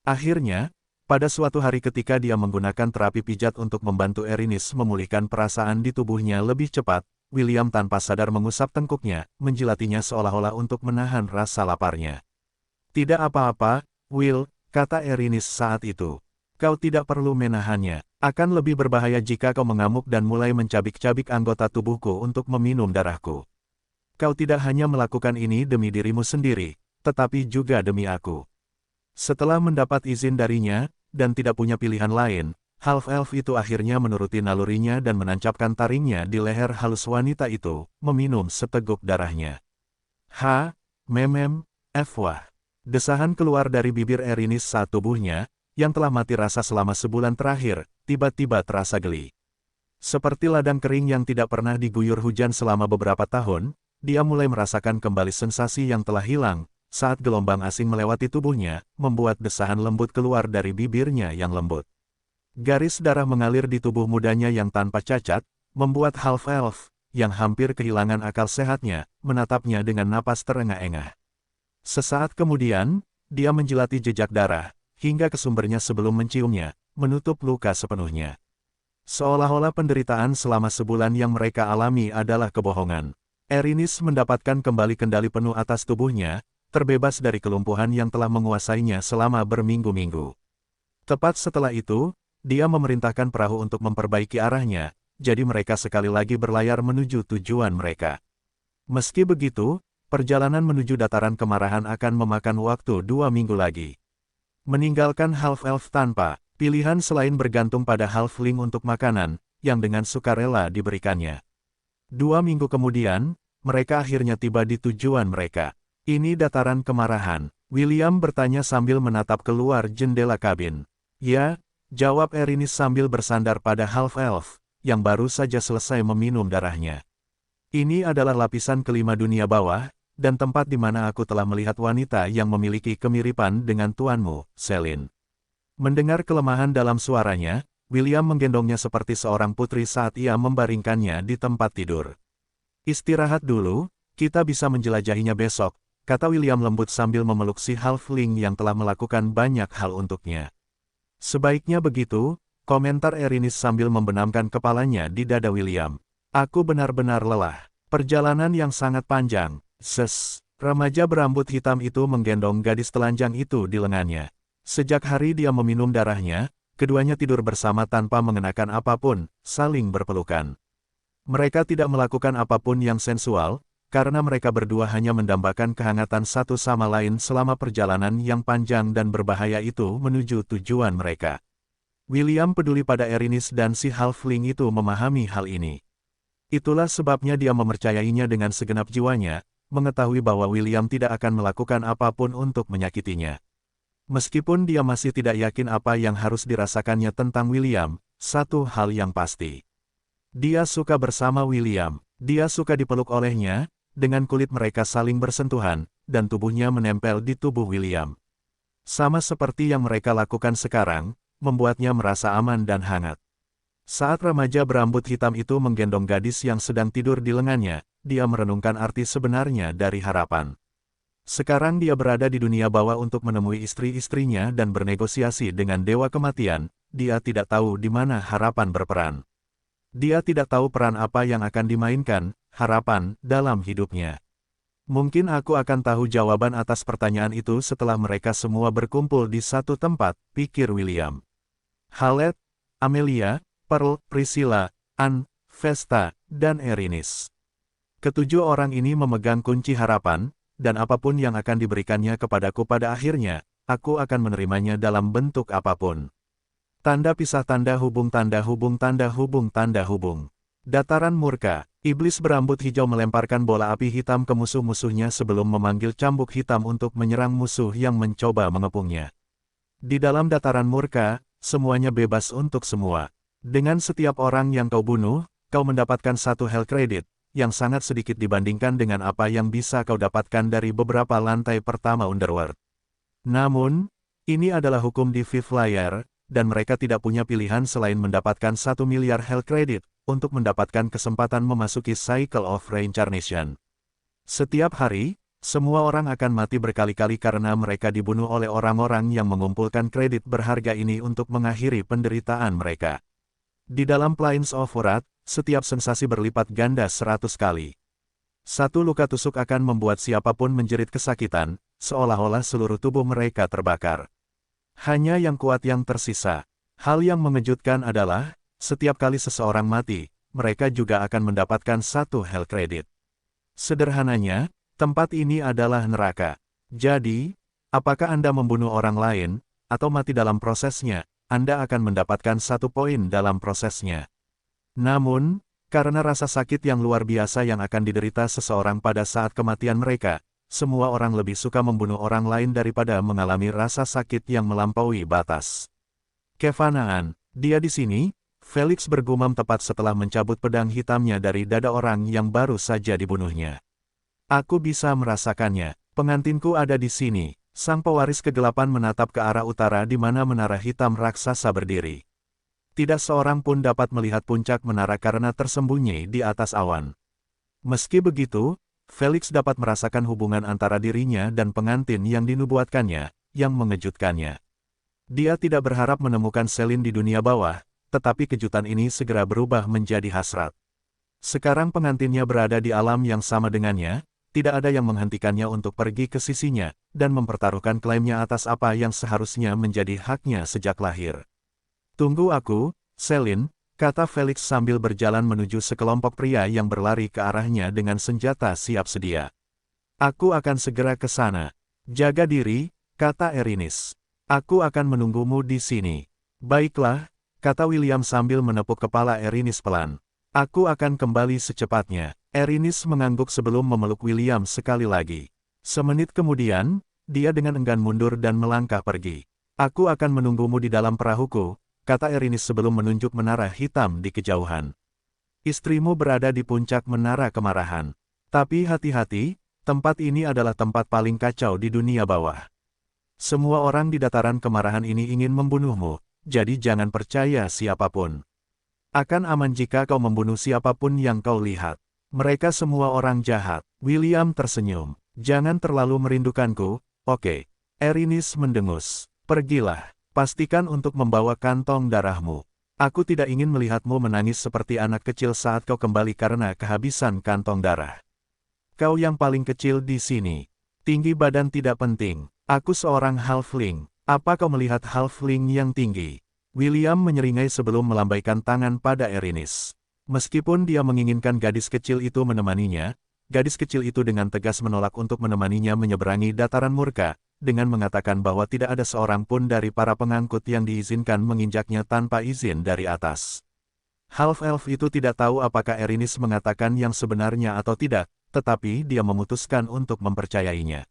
S1: Akhirnya, pada suatu hari ketika dia menggunakan terapi pijat untuk membantu Erinis memulihkan perasaan di tubuhnya lebih cepat, William tanpa sadar mengusap tengkuknya, menjilatinya seolah-olah untuk menahan rasa laparnya. Tidak apa-apa, Will, kata Erinis saat itu. Kau tidak perlu menahannya. Akan lebih berbahaya jika kau mengamuk dan mulai mencabik-cabik anggota tubuhku untuk meminum darahku. Kau tidak hanya melakukan ini demi dirimu sendiri, tetapi juga demi aku. Setelah mendapat izin darinya, dan tidak punya pilihan lain, half-elf itu akhirnya menuruti nalurinya dan menancapkan taringnya di leher halus wanita itu, meminum seteguk darahnya. Wah. Desahan keluar dari bibir Erinis saat tubuhnya, yang telah mati rasa selama sebulan terakhir, tiba-tiba terasa geli. Seperti ladang kering yang tidak pernah diguyur hujan selama beberapa tahun, dia mulai merasakan kembali sensasi yang telah hilang, saat gelombang asing melewati tubuhnya, membuat desahan lembut keluar dari bibirnya yang lembut. Garis darah mengalir di tubuh mudanya yang tanpa cacat, membuat half-elf, yang hampir kehilangan akal sehatnya, menatapnya dengan napas terengah-engah. Sesaat kemudian, dia menjilati jejak darah, hingga ke sumbernya sebelum menciumnya, menutup luka sepenuhnya. Seolah-olah penderitaan selama sebulan yang mereka alami adalah kebohongan. Erinis mendapatkan kembali kendali penuh atas tubuhnya, terbebas dari kelumpuhan yang telah menguasainya selama berminggu-minggu. Tepat setelah itu, dia memerintahkan perahu untuk memperbaiki arahnya, jadi mereka sekali lagi berlayar menuju tujuan mereka. Meski begitu, perjalanan menuju dataran kemarahan akan memakan waktu 2 minggu lagi. Meninggalkan half-elf tanpa pilihan selain bergantung pada halfling untuk makanan, yang dengan sukarela diberikannya. 2 minggu kemudian, mereka akhirnya tiba di tujuan mereka. Ini dataran kemarahan, William bertanya sambil menatap keluar jendela kabin. Ya, jawab Erinis sambil bersandar pada half-elf, yang baru saja selesai meminum darahnya. Ini adalah lapisan kelima dunia bawah, dan tempat di mana aku telah melihat wanita yang memiliki kemiripan dengan tuanmu, Celine. Mendengar kelemahan dalam suaranya, William menggendongnya seperti seorang putri saat ia membaringkannya di tempat tidur. Istirahat dulu, kita bisa menjelajahinya besok, kata William lembut sambil memeluk si halfling yang telah melakukan banyak hal untuknya. Sebaiknya begitu, komentar Erinis sambil membenamkan kepalanya di dada William. Aku benar-benar lelah. Perjalanan yang sangat panjang. Remaja berambut hitam itu menggendong gadis telanjang itu di lengannya. Sejak hari dia meminum darahnya, keduanya tidur bersama tanpa mengenakan apapun, saling berpelukan. Mereka tidak melakukan apapun yang sensual, karena mereka berdua hanya mendambakan kehangatan satu sama lain selama perjalanan yang panjang dan berbahaya itu menuju tujuan mereka. William peduli pada Erinis dan si halfling itu memahami hal ini. Itulah sebabnya dia mempercayainya dengan segenap jiwanya, mengetahui bahwa William tidak akan melakukan apapun untuk menyakitinya. Meskipun dia masih tidak yakin apa yang harus dirasakannya tentang William, satu hal yang pasti. Dia suka bersama William, dia suka dipeluk olehnya, dengan kulit mereka saling bersentuhan, dan tubuhnya menempel di tubuh William. Sama seperti yang mereka lakukan sekarang, membuatnya merasa aman dan hangat. Saat remaja berambut hitam itu menggendong gadis yang sedang tidur di lengannya, dia merenungkan arti sebenarnya dari harapan. Sekarang dia berada di dunia bawah untuk menemui istri-istrinya dan bernegosiasi dengan Dewa Kematian, dia tidak tahu di mana harapan berperan. Dia tidak tahu peran apa yang akan dimainkan, harapan, dalam hidupnya. Mungkin aku akan tahu jawaban atas pertanyaan itu setelah mereka semua berkumpul di satu tempat, pikir William. Haled, Amelia, Pearl, Priscilla, Anne, Vesta, dan Erinis. Ketujuh orang ini memegang kunci harapan, dan apapun yang akan diberikannya kepadaku pada akhirnya, aku akan menerimanya dalam bentuk apapun. Tanda pisah tanda hubung tanda hubung tanda hubung tanda hubung. Dataran murka, iblis berambut hijau melemparkan bola api hitam ke musuh-musuhnya sebelum memanggil cambuk hitam untuk menyerang musuh yang mencoba mengepungnya. Di dalam dataran murka, semuanya bebas untuk semua. Dengan setiap orang yang kau bunuh, kau mendapatkan satu hell credit, yang sangat sedikit dibandingkan dengan apa yang bisa kau dapatkan dari beberapa lantai pertama Underworld. Namun, ini adalah hukum di Fifth Layer, dan mereka tidak punya pilihan selain mendapatkan 1 miliar hell credit, untuk mendapatkan kesempatan memasuki Cycle of Reincarnation. Setiap hari, semua orang akan mati berkali-kali karena mereka dibunuh oleh orang-orang yang mengumpulkan kredit berharga ini untuk mengakhiri penderitaan mereka. Di dalam Plains of Wrath, setiap sensasi berlipat ganda 100 kali. Satu luka tusuk akan membuat siapapun menjerit kesakitan, seolah-olah seluruh tubuh mereka terbakar. Hanya yang kuat yang tersisa. Hal yang mengejutkan adalah, setiap kali seseorang mati, mereka juga akan mendapatkan satu hell credit. Sederhananya, tempat ini adalah neraka. Jadi, apakah Anda membunuh orang lain, atau mati dalam prosesnya, Anda akan mendapatkan 1 poin dalam prosesnya. Namun, karena rasa sakit yang luar biasa yang akan diderita seseorang pada saat kematian mereka, semua orang lebih suka membunuh orang lain daripada mengalami rasa sakit yang melampaui batas. Kefanaan, dia di sini, Felix bergumam tepat setelah mencabut pedang hitamnya dari dada orang yang baru saja dibunuhnya. Aku bisa merasakannya, pengantinku ada di sini. Sang pewaris kegelapan menatap ke arah utara di mana menara hitam raksasa berdiri. Tidak seorang pun dapat melihat puncak menara karena tersembunyi di atas awan. Meski begitu, Felix dapat merasakan hubungan antara dirinya dan pengantin yang dinubuatkannya, yang mengejutkannya. Dia tidak berharap menemukan Celine di dunia bawah, tetapi kejutan ini segera berubah menjadi hasrat. Sekarang pengantinnya berada di alam yang sama dengannya, tidak ada yang menghentikannya untuk pergi ke sisinya, dan mempertaruhkan klaimnya atas apa yang seharusnya menjadi haknya sejak lahir. Tunggu aku, Celine, kata Felix sambil berjalan menuju sekelompok pria yang berlari ke arahnya dengan senjata siap sedia. Aku akan segera ke sana. Jaga diri, kata Erinis. Aku akan menunggumu di sini. Baiklah, kata William sambil menepuk kepala Erinis pelan. Aku akan kembali secepatnya. Erinis mengangguk sebelum memeluk William sekali lagi. Semenit kemudian, dia dengan enggan mundur dan melangkah pergi. Aku akan menunggumu di dalam perahuku, kata Erinis sebelum menunjuk menara hitam di kejauhan. Istrimu berada di puncak menara kemarahan. Tapi hati-hati, tempat ini adalah tempat paling kacau di dunia bawah. Semua orang di dataran kemarahan ini ingin membunuhmu, jadi jangan percaya siapapun. Akan aman jika kau membunuh siapapun yang kau lihat. Mereka semua orang jahat. William tersenyum. Jangan terlalu merindukanku, oke. Erinis mendengus. Pergilah. Pastikan untuk membawa kantong darahmu. Aku tidak ingin melihatmu menangis seperti anak kecil saat kau kembali karena kehabisan kantong darah. Kau yang paling kecil di sini. Tinggi badan tidak penting. Aku seorang halfling. Apa kau melihat halfling yang tinggi? William menyeringai sebelum melambaikan tangan pada Erinis. Meskipun dia menginginkan gadis kecil itu menemaninya, gadis kecil itu dengan tegas menolak untuk menemaninya menyeberangi dataran murka, dengan mengatakan bahwa tidak ada seorang pun dari para pengangkut yang diizinkan menginjaknya tanpa izin dari atas. Half-elf itu tidak tahu apakah Erinis mengatakan yang sebenarnya atau tidak, tetapi dia memutuskan untuk mempercayainya.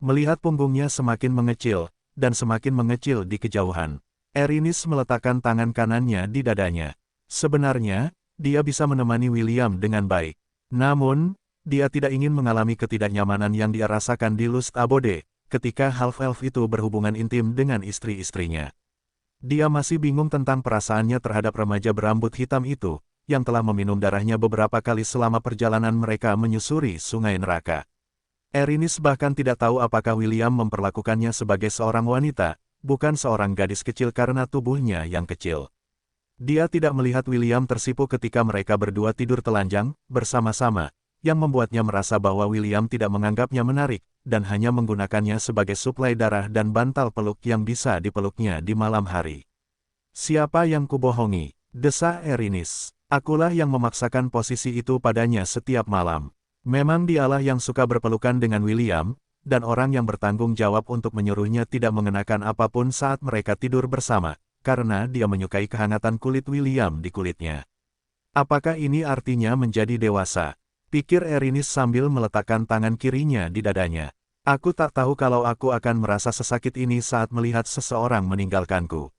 S1: Melihat punggungnya semakin mengecil, dan semakin mengecil di kejauhan, Erinis meletakkan tangan kanannya di dadanya. Sebenarnya, dia bisa menemani William dengan baik. Namun, dia tidak ingin mengalami ketidaknyamanan yang dia rasakan di Lust Abode, ketika half-elf itu berhubungan intim dengan istri-istrinya. Dia masih bingung tentang perasaannya terhadap remaja berambut hitam itu, yang telah meminum darahnya beberapa kali selama perjalanan mereka menyusuri sungai neraka. Erinis bahkan tidak tahu apakah William memperlakukannya sebagai seorang wanita, bukan seorang gadis kecil karena tubuhnya yang kecil. Dia tidak melihat William tersipu ketika mereka berdua tidur telanjang, bersama-sama, yang membuatnya merasa bahwa William tidak menganggapnya menarik, dan hanya menggunakannya sebagai suplai darah dan bantal peluk yang bisa dipeluknya di malam hari. Siapa yang kubohongi? Desa Erinis. Akulah yang memaksakan posisi itu padanya setiap malam. Memang dialah yang suka berpelukan dengan William, dan orang yang bertanggung jawab untuk menyuruhnya tidak mengenakan apapun saat mereka tidur bersama, karena dia menyukai kehangatan kulit William di kulitnya. Apakah ini artinya menjadi dewasa? Pikir Erinis sambil meletakkan tangan kirinya di dadanya. Aku tak tahu kalau aku akan merasa sesakit ini saat melihat seseorang meninggalkanku.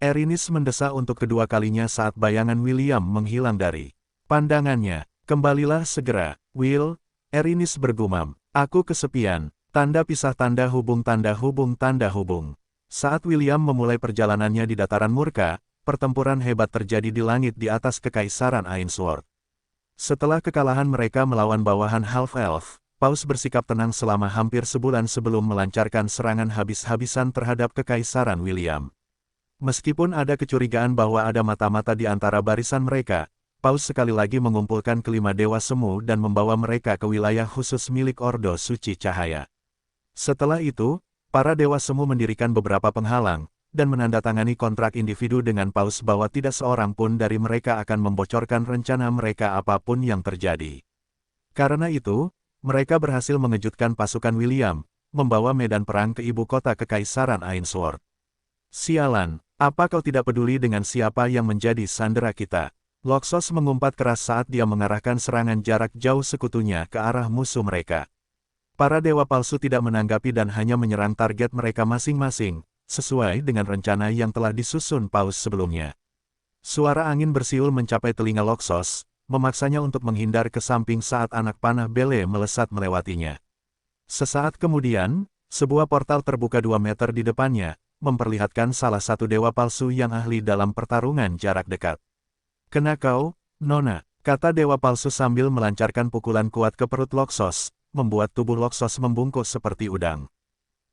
S1: Erinis mendesah untuk kedua kalinya saat bayangan William menghilang dari pandangannya. Kembalilah segera, Will, Erinis bergumam. Aku kesepian. Tanda pisah tanda hubung tanda hubung tanda hubung. Saat William memulai perjalanannya di dataran murka, pertempuran hebat terjadi di langit di atas kekaisaran Ainsworth. Setelah kekalahan mereka melawan bawahan half-elf, Paus bersikap tenang selama hampir sebulan sebelum melancarkan serangan habis-habisan terhadap kekaisaran William. Meskipun ada kecurigaan bahwa ada mata-mata di antara barisan mereka, Paus sekali lagi mengumpulkan kelima dewa semu dan membawa mereka ke wilayah khusus milik Ordo Suci Cahaya. Setelah itu, para dewa semu mendirikan beberapa penghalang, dan menandatangani kontrak individu dengan Paus bahwa tidak seorang pun dari mereka akan membocorkan rencana mereka apapun yang terjadi. Karena itu, mereka berhasil mengejutkan pasukan William, membawa medan perang ke ibu kota kekaisaran Ainsworth. Sialan, apa kau tidak peduli dengan siapa yang menjadi sandera kita? Loxos mengumpat keras saat dia mengarahkan serangan jarak jauh sekutunya ke arah musuh mereka. Para dewa palsu tidak menanggapi dan hanya menyerang target mereka masing-masing, sesuai dengan rencana yang telah disusun Paus sebelumnya. Suara angin bersiul mencapai telinga Loxos, memaksanya untuk menghindar ke samping saat anak panah Bele melesat melewatinya. Sesaat kemudian, sebuah portal terbuka 2 meter di depannya, memperlihatkan salah satu dewa palsu yang ahli dalam pertarungan jarak dekat. Kena kau, Nona, kata dewa palsu sambil melancarkan pukulan kuat ke perut Loxos, membuat tubuh Loxos membungkuk seperti udang.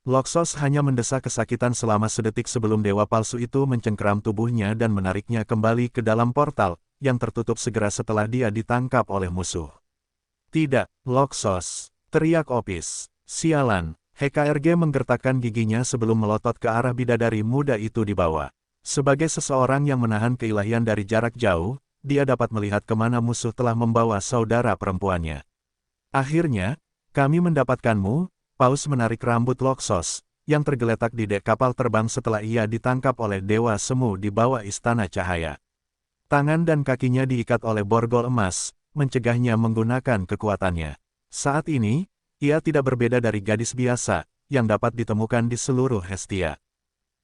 S1: Loxos hanya mendesah kesakitan selama sedetik sebelum dewa palsu itu mencengkeram tubuhnya dan menariknya kembali ke dalam portal, yang tertutup segera setelah dia ditangkap oleh musuh. Tidak, Loxos, teriak Opis. Sialan, HKRG menggertakkan giginya sebelum melotot ke arah bidadari muda itu di bawah. Sebagai seseorang yang menahan keilahian dari jarak jauh, dia dapat melihat kemana musuh telah membawa saudara perempuannya. Akhirnya, kami mendapatkanmu. Paus menarik rambut Loxos, yang tergeletak di dek kapal terbang setelah ia ditangkap oleh dewa semu di bawah istana cahaya. Tangan dan kakinya diikat oleh borgol emas, mencegahnya menggunakan kekuatannya. Saat ini, ia tidak berbeda dari gadis biasa, yang dapat ditemukan di seluruh Hestia.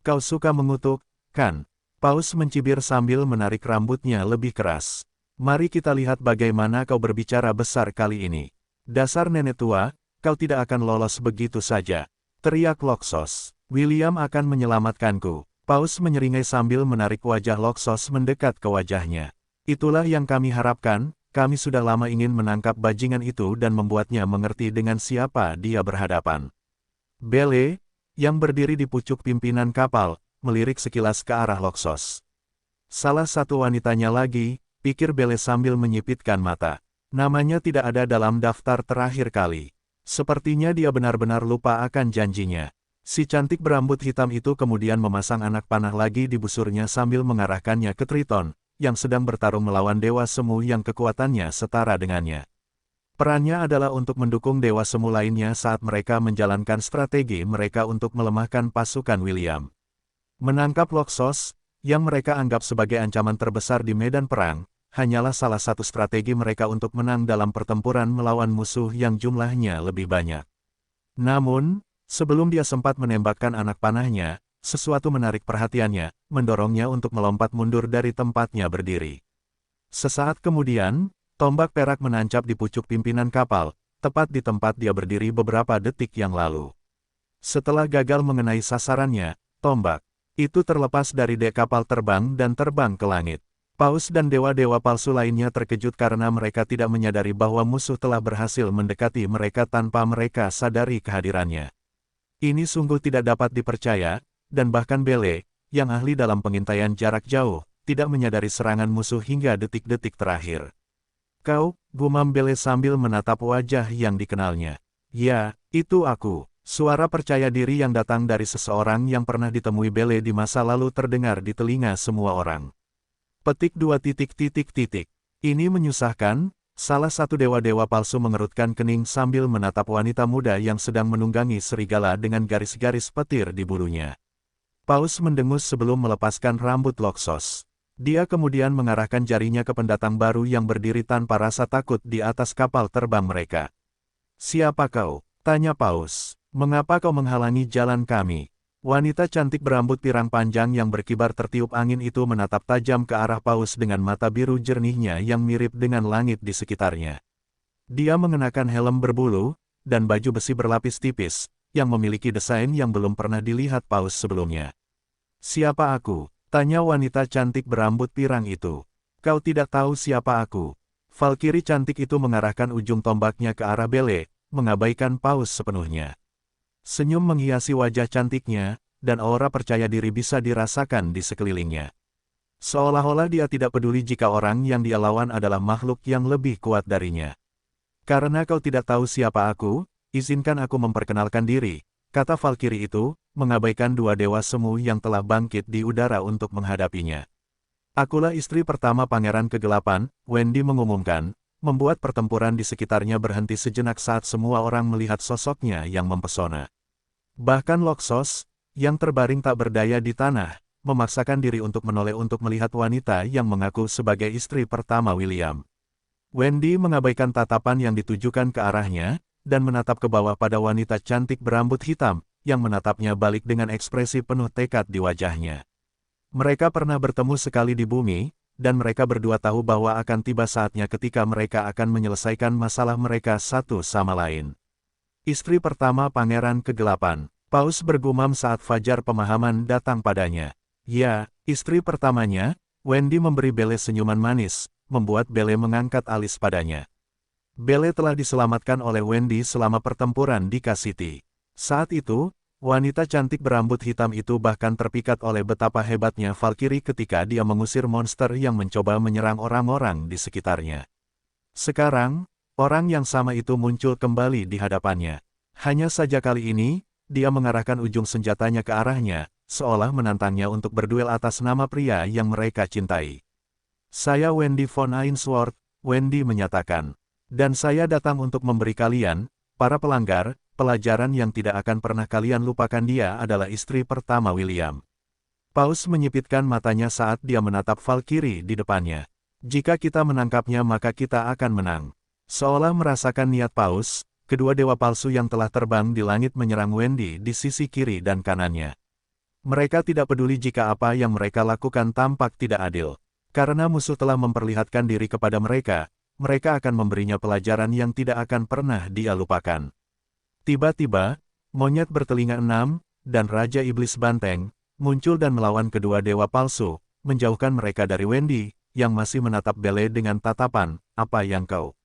S1: Kau suka mengutuk, kan? Paus mencibir sambil menarik rambutnya lebih keras. Mari kita lihat bagaimana kau berbicara besar kali ini. Dasar nenek tua, kau tidak akan lolos begitu saja. Teriak Loksos. William akan menyelamatkanku. Paus menyeringai sambil menarik wajah Loksos mendekat ke wajahnya. Itulah yang kami harapkan, kami sudah lama ingin menangkap bajingan itu dan membuatnya mengerti dengan siapa dia berhadapan. Belle, yang berdiri di pucuk pimpinan kapal, melirik sekilas ke arah Loksos. Salah satu wanitanya lagi, pikir Belle sambil menyipitkan mata. Namanya tidak ada dalam daftar terakhir kali. Sepertinya dia benar-benar lupa akan janjinya. Si cantik berambut hitam itu kemudian memasang anak panah lagi di busurnya sambil mengarahkannya ke Triton, yang sedang bertarung melawan Dewa Semu yang kekuatannya setara dengannya. Perannya adalah untuk mendukung Dewa Semu lainnya saat mereka menjalankan strategi mereka untuk melemahkan pasukan William. Menangkap Loksos, yang mereka anggap sebagai ancaman terbesar di medan perang, hanyalah salah satu strategi mereka untuk menang dalam pertempuran melawan musuh yang jumlahnya lebih banyak. Namun, sebelum dia sempat menembakkan anak panahnya, sesuatu menarik perhatiannya, mendorongnya untuk melompat mundur dari tempatnya berdiri. Sesaat kemudian, tombak perak menancap di pucuk pimpinan kapal, tepat di tempat dia berdiri beberapa detik yang lalu. Setelah gagal mengenai sasarannya, tombak itu terlepas dari dek kapal terbang dan terbang ke langit. Paus dan dewa-dewa palsu lainnya terkejut karena mereka tidak menyadari bahwa musuh telah berhasil mendekati mereka tanpa mereka sadari kehadirannya. Ini sungguh tidak dapat dipercaya, dan bahkan Belle, yang ahli dalam pengintaian jarak jauh, tidak menyadari serangan musuh hingga detik-detik terakhir. Kau, gumam Belle sambil menatap wajah yang dikenalnya. Ya, itu aku. Suara percaya diri yang datang dari seseorang yang pernah ditemui Belle di masa lalu terdengar di telinga semua orang. Petik 2. Ini menyusahkan, salah satu dewa-dewa palsu mengerutkan kening sambil menatap wanita muda yang sedang menunggangi serigala dengan garis-garis petir di bulunya. Paus mendengus sebelum melepaskan rambut Loksos. Dia kemudian mengarahkan jarinya ke pendatang baru yang berdiri tanpa rasa takut di atas kapal terbang mereka. Siapa kau? Tanya Paus. Mengapa kau menghalangi jalan kami? Wanita cantik berambut pirang panjang yang berkibar tertiup angin itu menatap tajam ke arah Paus dengan mata biru jernihnya yang mirip dengan langit di sekitarnya. Dia mengenakan helm berbulu, dan baju besi berlapis tipis, yang memiliki desain yang belum pernah dilihat Paus sebelumnya. Siapa aku? Tanya wanita cantik berambut pirang itu. Kau tidak tahu siapa aku? Valkyrie cantik itu mengarahkan ujung tombaknya ke arah Belle, mengabaikan Paus sepenuhnya. Senyum menghiasi wajah cantiknya, dan aura percaya diri bisa dirasakan di sekelilingnya. Seolah-olah dia tidak peduli jika orang yang dia lawan adalah makhluk yang lebih kuat darinya. Karena kau tidak tahu siapa aku, izinkan aku memperkenalkan diri, kata Valkyrie itu, mengabaikan dua dewa semu yang telah bangkit di udara untuk menghadapinya. Akulah istri pertama Pangeran Kegelapan, Wendy mengumumkan, membuat pertempuran di sekitarnya berhenti sejenak saat semua orang melihat sosoknya yang mempesona. Bahkan Loksos, yang terbaring tak berdaya di tanah, memaksakan diri untuk menoleh untuk melihat wanita yang mengaku sebagai istri pertama William. Wendy mengabaikan tatapan yang ditujukan ke arahnya, dan menatap ke bawah pada wanita cantik berambut hitam, yang menatapnya balik dengan ekspresi penuh tekad di wajahnya. Mereka pernah bertemu sekali di bumi, dan mereka berdua tahu bahwa akan tiba saatnya ketika mereka akan menyelesaikan masalah mereka satu sama lain. Istri pertama Pangeran Kegelapan. Paus bergumam saat fajar pemahaman datang padanya. Ya, istri pertamanya. Wendy memberi Belle senyuman manis, membuat Belle mengangkat alis padanya. Belle telah diselamatkan oleh Wendy selama pertempuran di Kasiti. Saat itu, wanita cantik berambut hitam itu bahkan terpikat oleh betapa hebatnya Valkyrie ketika dia mengusir monster yang mencoba menyerang orang-orang di sekitarnya. Sekarang, orang yang sama itu muncul kembali di hadapannya. Hanya saja kali ini, dia mengarahkan ujung senjatanya ke arahnya, seolah menantangnya untuk berduel atas nama pria yang mereka cintai. Saya Wendy von Ainsworth, Wendy menyatakan. Dan saya datang untuk memberi kalian, para pelanggar, pelajaran yang tidak akan pernah kalian lupakan. Dia adalah istri pertama William. Paus menyipitkan matanya saat dia menatap Valkyrie di depannya. Jika kita menangkapnya maka kita akan menang. Seolah merasakan niat Paus, kedua dewa palsu yang telah terbang di langit menyerang Wendy di sisi kiri dan kanannya. Mereka tidak peduli jika apa yang mereka lakukan tampak tidak adil. Karena musuh telah memperlihatkan diri kepada mereka, mereka akan memberinya pelajaran yang tidak akan pernah dia lupakan. Tiba-tiba, monyet bertelinga 6, dan Raja Iblis Banteng, muncul dan melawan kedua dewa palsu, menjauhkan mereka dari Wendy, yang masih menatap Belle dengan tatapan, "Apa yang kau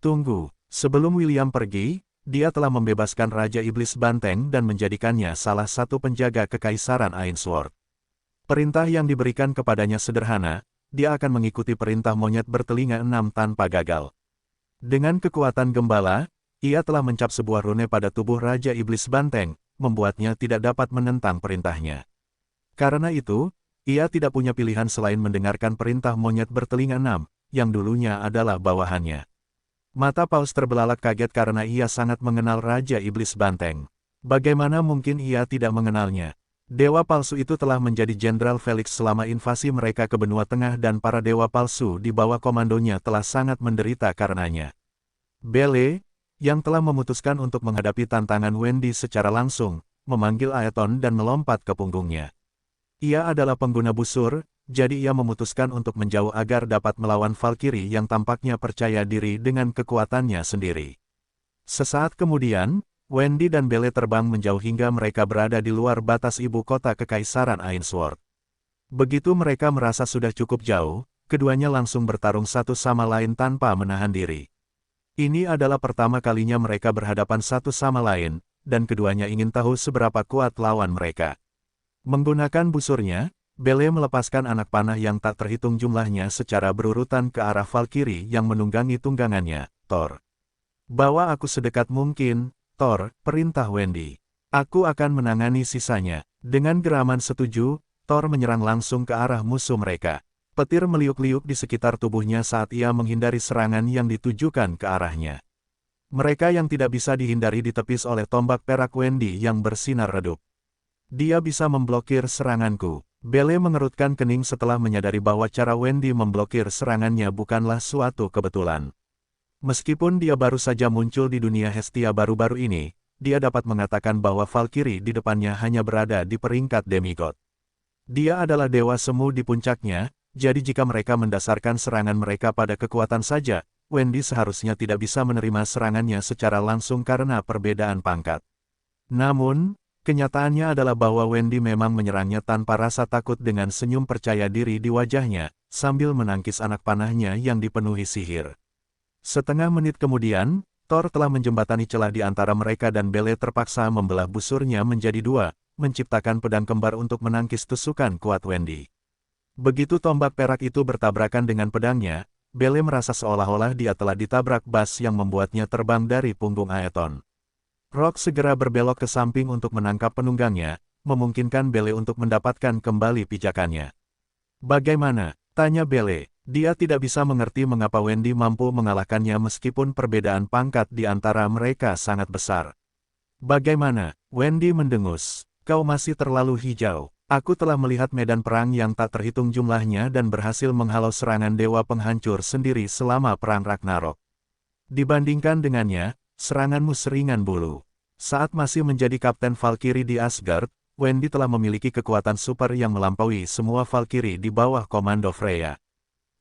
S1: tunggu?" Sebelum William pergi, dia telah membebaskan Raja Iblis Banteng dan menjadikannya salah satu penjaga Kekaisaran Ainsworth. Perintah yang diberikan kepadanya sederhana, dia akan mengikuti perintah monyet bertelinga 6 tanpa gagal. Dengan kekuatan gembala, ia telah mencap sebuah rune pada tubuh Raja Iblis Banteng, membuatnya tidak dapat menentang perintahnya. Karena itu, ia tidak punya pilihan selain mendengarkan perintah monyet bertelinga 6, yang dulunya adalah bawahannya. Mata Paus terbelalak kaget karena ia sangat mengenal Raja Iblis Banteng. Bagaimana mungkin ia tidak mengenalnya? Dewa palsu itu telah menjadi Jenderal Felix selama invasi mereka ke benua tengah dan para dewa palsu di bawah komandonya telah sangat menderita karenanya. Belle, yang telah memutuskan untuk menghadapi tantangan Wendy secara langsung, memanggil Aeton dan melompat ke punggungnya. Ia adalah pengguna busur, jadi ia memutuskan untuk menjauh agar dapat melawan Valkyrie yang tampaknya percaya diri dengan kekuatannya sendiri. Sesaat kemudian, Wendy dan Belle terbang menjauh hingga mereka berada di luar batas ibu kota Kekaisaran Ainsworth. Begitu mereka merasa sudah cukup jauh, keduanya langsung bertarung satu sama lain tanpa menahan diri. Ini adalah pertama kalinya mereka berhadapan satu sama lain, dan keduanya ingin tahu seberapa kuat lawan mereka. Menggunakan busurnya, Belle melepaskan anak panah yang tak terhitung jumlahnya secara berurutan ke arah Valkyrie yang menunggangi tunggangannya, Thor. "Bawa aku sedekat mungkin, Thor," perintah Wendy. "Aku akan menangani sisanya." Dengan geraman setuju, Thor menyerang langsung ke arah musuh mereka. Petir meliuk-liuk di sekitar tubuhnya saat ia menghindari serangan yang ditujukan ke arahnya. Mereka yang tidak bisa dihindari ditepis oleh tombak perak Wendy yang bersinar redup. "Dia bisa memblokir seranganku." Belle mengerutkan kening setelah menyadari bahwa cara Wendy memblokir serangannya bukanlah suatu kebetulan. Meskipun dia baru saja muncul di dunia Hestia baru-baru ini, dia dapat mengatakan bahwa Valkyrie di depannya hanya berada di peringkat demigod. Dia adalah dewa semu di puncaknya, jadi jika mereka mendasarkan serangan mereka pada kekuatan saja, Wendy seharusnya tidak bisa menerima serangannya secara langsung karena perbedaan pangkat. Namun, kenyataannya adalah bahwa Wendy memang menyerangnya tanpa rasa takut dengan senyum percaya diri di wajahnya, sambil menangkis anak panahnya yang dipenuhi sihir. Setengah menit kemudian, Thor telah menjembatani celah di antara mereka dan Belle terpaksa membelah busurnya menjadi dua, menciptakan pedang kembar untuk menangkis tusukan kuat Wendy. Begitu tombak perak itu bertabrakan dengan pedangnya, Belle merasa seolah-olah dia telah ditabrak bas yang membuatnya terbang dari punggung Aeton. Rock segera berbelok ke samping untuk menangkap penunggangnya, memungkinkan Belle untuk mendapatkan kembali pijakannya. "Bagaimana?" tanya Belle. Dia tidak bisa mengerti mengapa Wendy mampu mengalahkannya meskipun perbedaan pangkat di antara mereka sangat besar. "Bagaimana?" Wendy mendengus. "Kau masih terlalu hijau. Aku telah melihat medan perang yang tak terhitung jumlahnya dan berhasil menghalau serangan dewa penghancur sendiri selama Perang Ragnarok. Dibandingkan dengannya, seranganmu seringan bulu." Saat masih menjadi Kapten Valkyrie di Asgard, Wendy telah memiliki kekuatan super yang melampaui semua Valkyrie di bawah komando Freya.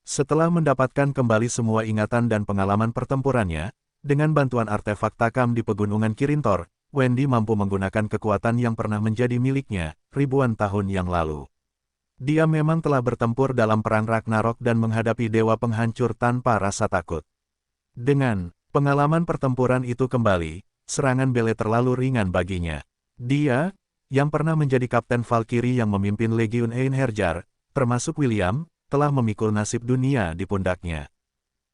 S1: Setelah mendapatkan kembali semua ingatan dan pengalaman pertempurannya, dengan bantuan artefak takam di pegunungan Kirintor, Wendy mampu menggunakan kekuatan yang pernah menjadi miliknya ribuan tahun yang lalu. Dia memang telah bertempur dalam Perang Ragnarok dan menghadapi dewa penghancur tanpa rasa takut. Dengan pengalaman pertempuran itu kembali, serangan Belle terlalu ringan baginya. Dia, yang pernah menjadi Kapten Valkyrie yang memimpin Legiun Einherjar, termasuk William, telah memikul nasib dunia di pundaknya.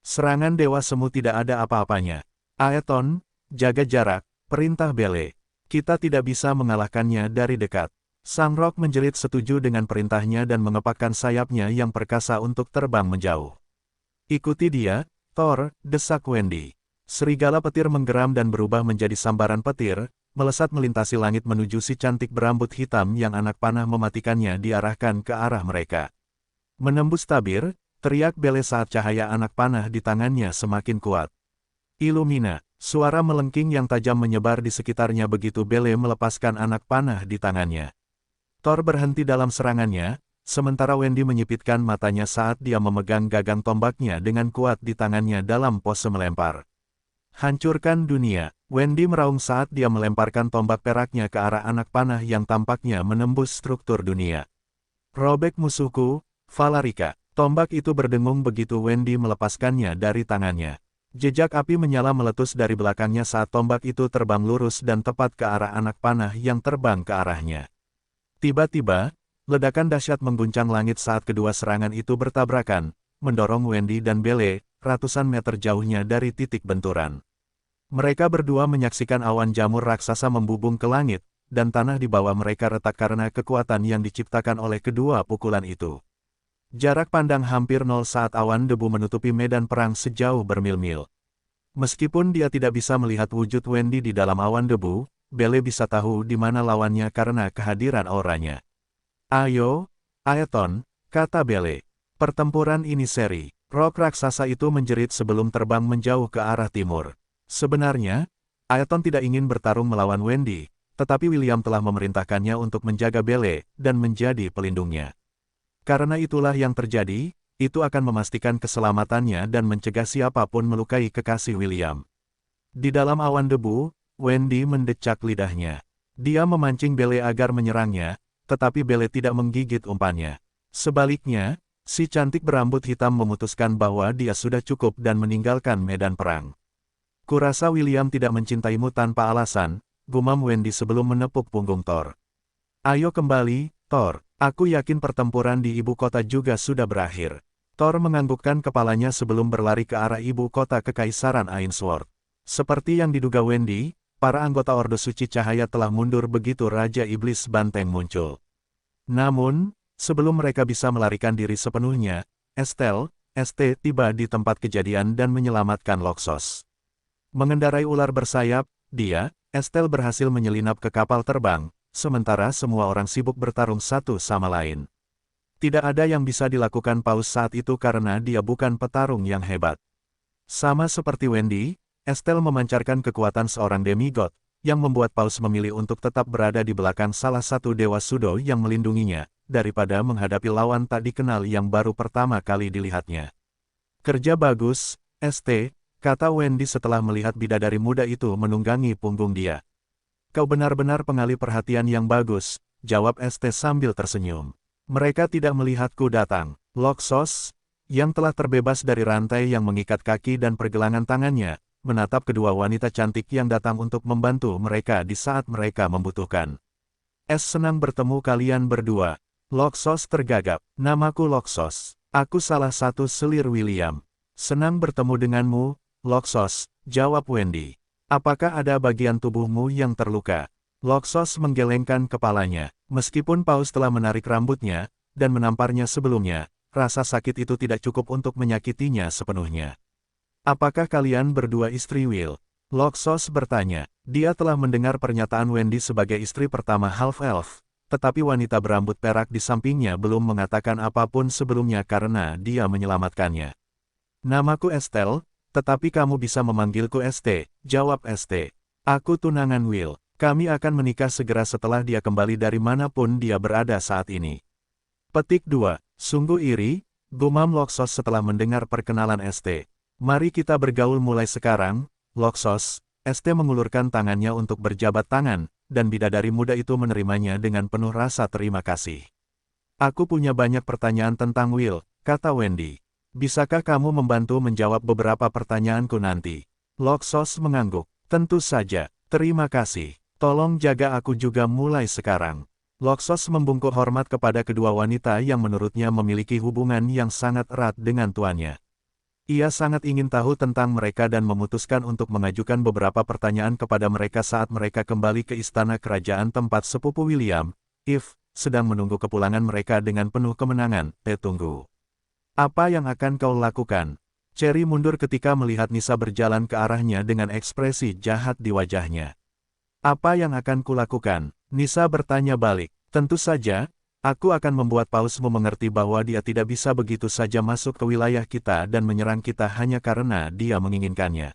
S1: Serangan dewa semu tidak ada apa-apanya. "Aeton, jaga jarak," perintah Belle. "Kita tidak bisa mengalahkannya dari dekat." Sang Rock menjerit setuju dengan perintahnya dan mengepakkan sayapnya yang perkasa untuk terbang menjauh. "Ikuti dia, Thor," desak Wendy. Serigala petir menggeram dan berubah menjadi sambaran petir, melesat melintasi langit menuju si cantik berambut hitam yang anak panah mematikannya diarahkan ke arah mereka. Menembus tabir, teriak Belle saat cahaya anak panah di tangannya semakin kuat. "Illumina!" Suara melengking yang tajam menyebar di sekitarnya begitu Belle melepaskan anak panah di tangannya. Thor berhenti dalam serangannya, Sementara Wendy menyipitkan matanya saat dia memegang gagang tombaknya dengan kuat di tangannya dalam pose melempar. Hancurkan dunia. Wendy meraung saat dia melemparkan tombak peraknya ke arah anak panah yang tampaknya menembus struktur dunia. Robek musuhku, Valarika. Tombak itu berdengung begitu Wendy melepaskannya dari tangannya. Jejak api menyala meletus dari belakangnya saat tombak itu terbang lurus dan tepat ke arah anak panah yang terbang ke arahnya. Tiba-tiba, ledakan dahsyat mengguncang langit saat kedua serangan itu bertabrakan, mendorong Wendy dan Belle, ratusan meter jauhnya dari titik benturan. Mereka berdua menyaksikan awan jamur raksasa membubung ke langit, dan tanah di bawah mereka retak karena kekuatan yang diciptakan oleh kedua pukulan itu. Jarak pandang hampir nol saat awan debu menutupi medan perang sejauh bermil-mil. Meskipun dia tidak bisa melihat wujud Wendy di dalam awan debu, Belle bisa tahu di mana lawannya karena kehadiran auranya. Ayo, Aeton, kata Belle. Pertempuran ini seri. Rock raksasa itu menjerit sebelum terbang menjauh ke arah timur. Sebenarnya, Aeton tidak ingin bertarung melawan Wendy, tetapi William telah memerintahkannya untuk menjaga Belle dan menjadi pelindungnya. Karena itulah yang terjadi, itu akan memastikan keselamatannya dan mencegah siapapun melukai kekasih William. Di dalam awan debu, Wendy mendecak lidahnya. Dia memancing Belle agar menyerangnya, tetapi Belle tidak menggigit umpannya. Sebaliknya, si cantik berambut hitam memutuskan bahwa dia sudah cukup dan meninggalkan medan perang. Kurasa William tidak mencintaimu tanpa alasan, gumam Wendy sebelum menepuk punggung Thor. Ayo kembali, Thor. Aku yakin pertempuran di ibu kota juga sudah berakhir. Thor menganggukkan kepalanya sebelum berlari ke arah ibu kota Kekaisaran Ainsworth. Seperti yang diduga Wendy, para anggota Ordo Suci Cahaya telah mundur begitu Raja Iblis Banteng muncul. Namun, sebelum mereka bisa melarikan diri sepenuhnya, Estelle, ST tiba di tempat kejadian dan menyelamatkan Loxos. Mengendarai ular bersayap, dia, Estelle berhasil menyelinap ke kapal terbang, sementara semua orang sibuk bertarung satu sama lain. Tidak ada yang bisa dilakukan Paus saat itu karena dia bukan petarung yang hebat. Sama seperti Wendy, Estelle memancarkan kekuatan seorang demigod, yang membuat Paus memilih untuk tetap berada di belakang salah satu dewa Sudo yang melindunginya, daripada menghadapi lawan tak dikenal yang baru pertama kali dilihatnya. Kerja bagus, ST, kata Wendy setelah melihat bidadari muda itu menunggangi punggung dia. Kau benar-benar pengalih perhatian yang bagus, jawab ST sambil tersenyum. Mereka tidak melihatku datang. Loxos, yang telah terbebas dari rantai yang mengikat kaki dan pergelangan tangannya, menatap kedua wanita cantik yang datang untuk membantu mereka di saat mereka membutuhkan. Senang bertemu kalian berdua. Loxos tergagap. Namaku Loxos. Aku salah satu selir William. Senang bertemu denganmu, Loxos, jawab Wendy. Apakah ada bagian tubuhmu yang terluka? Loxos menggelengkan kepalanya. Meskipun Paus telah menarik rambutnya, dan menamparnya sebelumnya, rasa sakit itu tidak cukup untuk menyakitinya sepenuhnya. Apakah kalian berdua istri Will? Loxos bertanya. Dia telah mendengar pernyataan Wendy sebagai istri pertama Half-Elf, tetapi wanita berambut perak di sampingnya belum mengatakan apapun sebelumnya karena dia menyelamatkannya. Namaku Estelle, tetapi kamu bisa memanggilku ST, jawab ST. Aku tunangan Will. Kami akan menikah segera setelah dia kembali dari manapun dia berada saat ini. Petik 2. Sungguh iri, gumam Loxos setelah mendengar perkenalan ST. Mari kita bergaul mulai sekarang, Loxos. ST mengulurkan tangannya untuk berjabat tangan, dan bidadari muda itu menerimanya dengan penuh rasa terima kasih. Aku punya banyak pertanyaan tentang Will, kata Wendy. Bisakah kamu membantu menjawab beberapa pertanyaanku nanti? Loxos mengangguk. Tentu saja, terima kasih. Tolong jaga aku juga mulai sekarang. Loxos membungkuk hormat kepada kedua wanita yang menurutnya memiliki hubungan yang sangat erat dengan tuannya. Ia sangat ingin tahu tentang mereka dan memutuskan untuk mengajukan beberapa pertanyaan kepada mereka saat mereka kembali ke istana kerajaan tempat sepupu William, Eve, sedang menunggu kepulangan mereka dengan penuh kemenangan. Tunggu. Apa yang akan kau lakukan? Cherry mundur ketika melihat Nissa berjalan ke arahnya dengan ekspresi jahat di wajahnya. Apa yang akan kulakukan? Nissa bertanya balik. Tentu saja, aku akan membuat Pausmu mengerti bahwa dia tidak bisa begitu saja masuk ke wilayah kita dan menyerang kita hanya karena dia menginginkannya.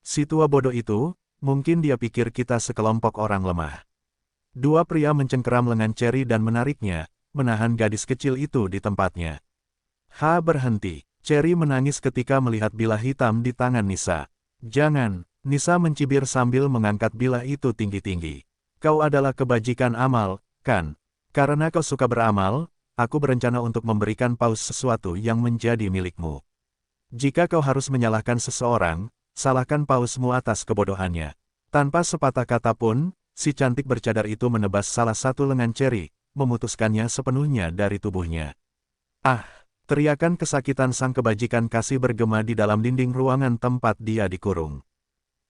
S1: Si tua bodoh itu, mungkin dia pikir kita sekelompok orang lemah. Dua pria mencengkeram lengan Cherry dan menariknya, menahan gadis kecil itu di tempatnya. Berhenti. Cherry menangis ketika melihat bilah hitam di tangan Nisa. Jangan, Nisa mencibir sambil mengangkat bilah itu tinggi-tinggi. Kau adalah kebajikan amal, kan? Karena kau suka beramal, aku berencana untuk memberikan Paus sesuatu yang menjadi milikmu. Jika kau harus menyalahkan seseorang, salahkan Pausmu atas kebodohannya. Tanpa sepatah kata pun, si cantik bercadar itu menebas salah satu lengan Cherry, memutuskannya sepenuhnya dari tubuhnya. Ah! Teriakan kesakitan sang kebajikan kasih bergema di dalam dinding ruangan tempat dia dikurung.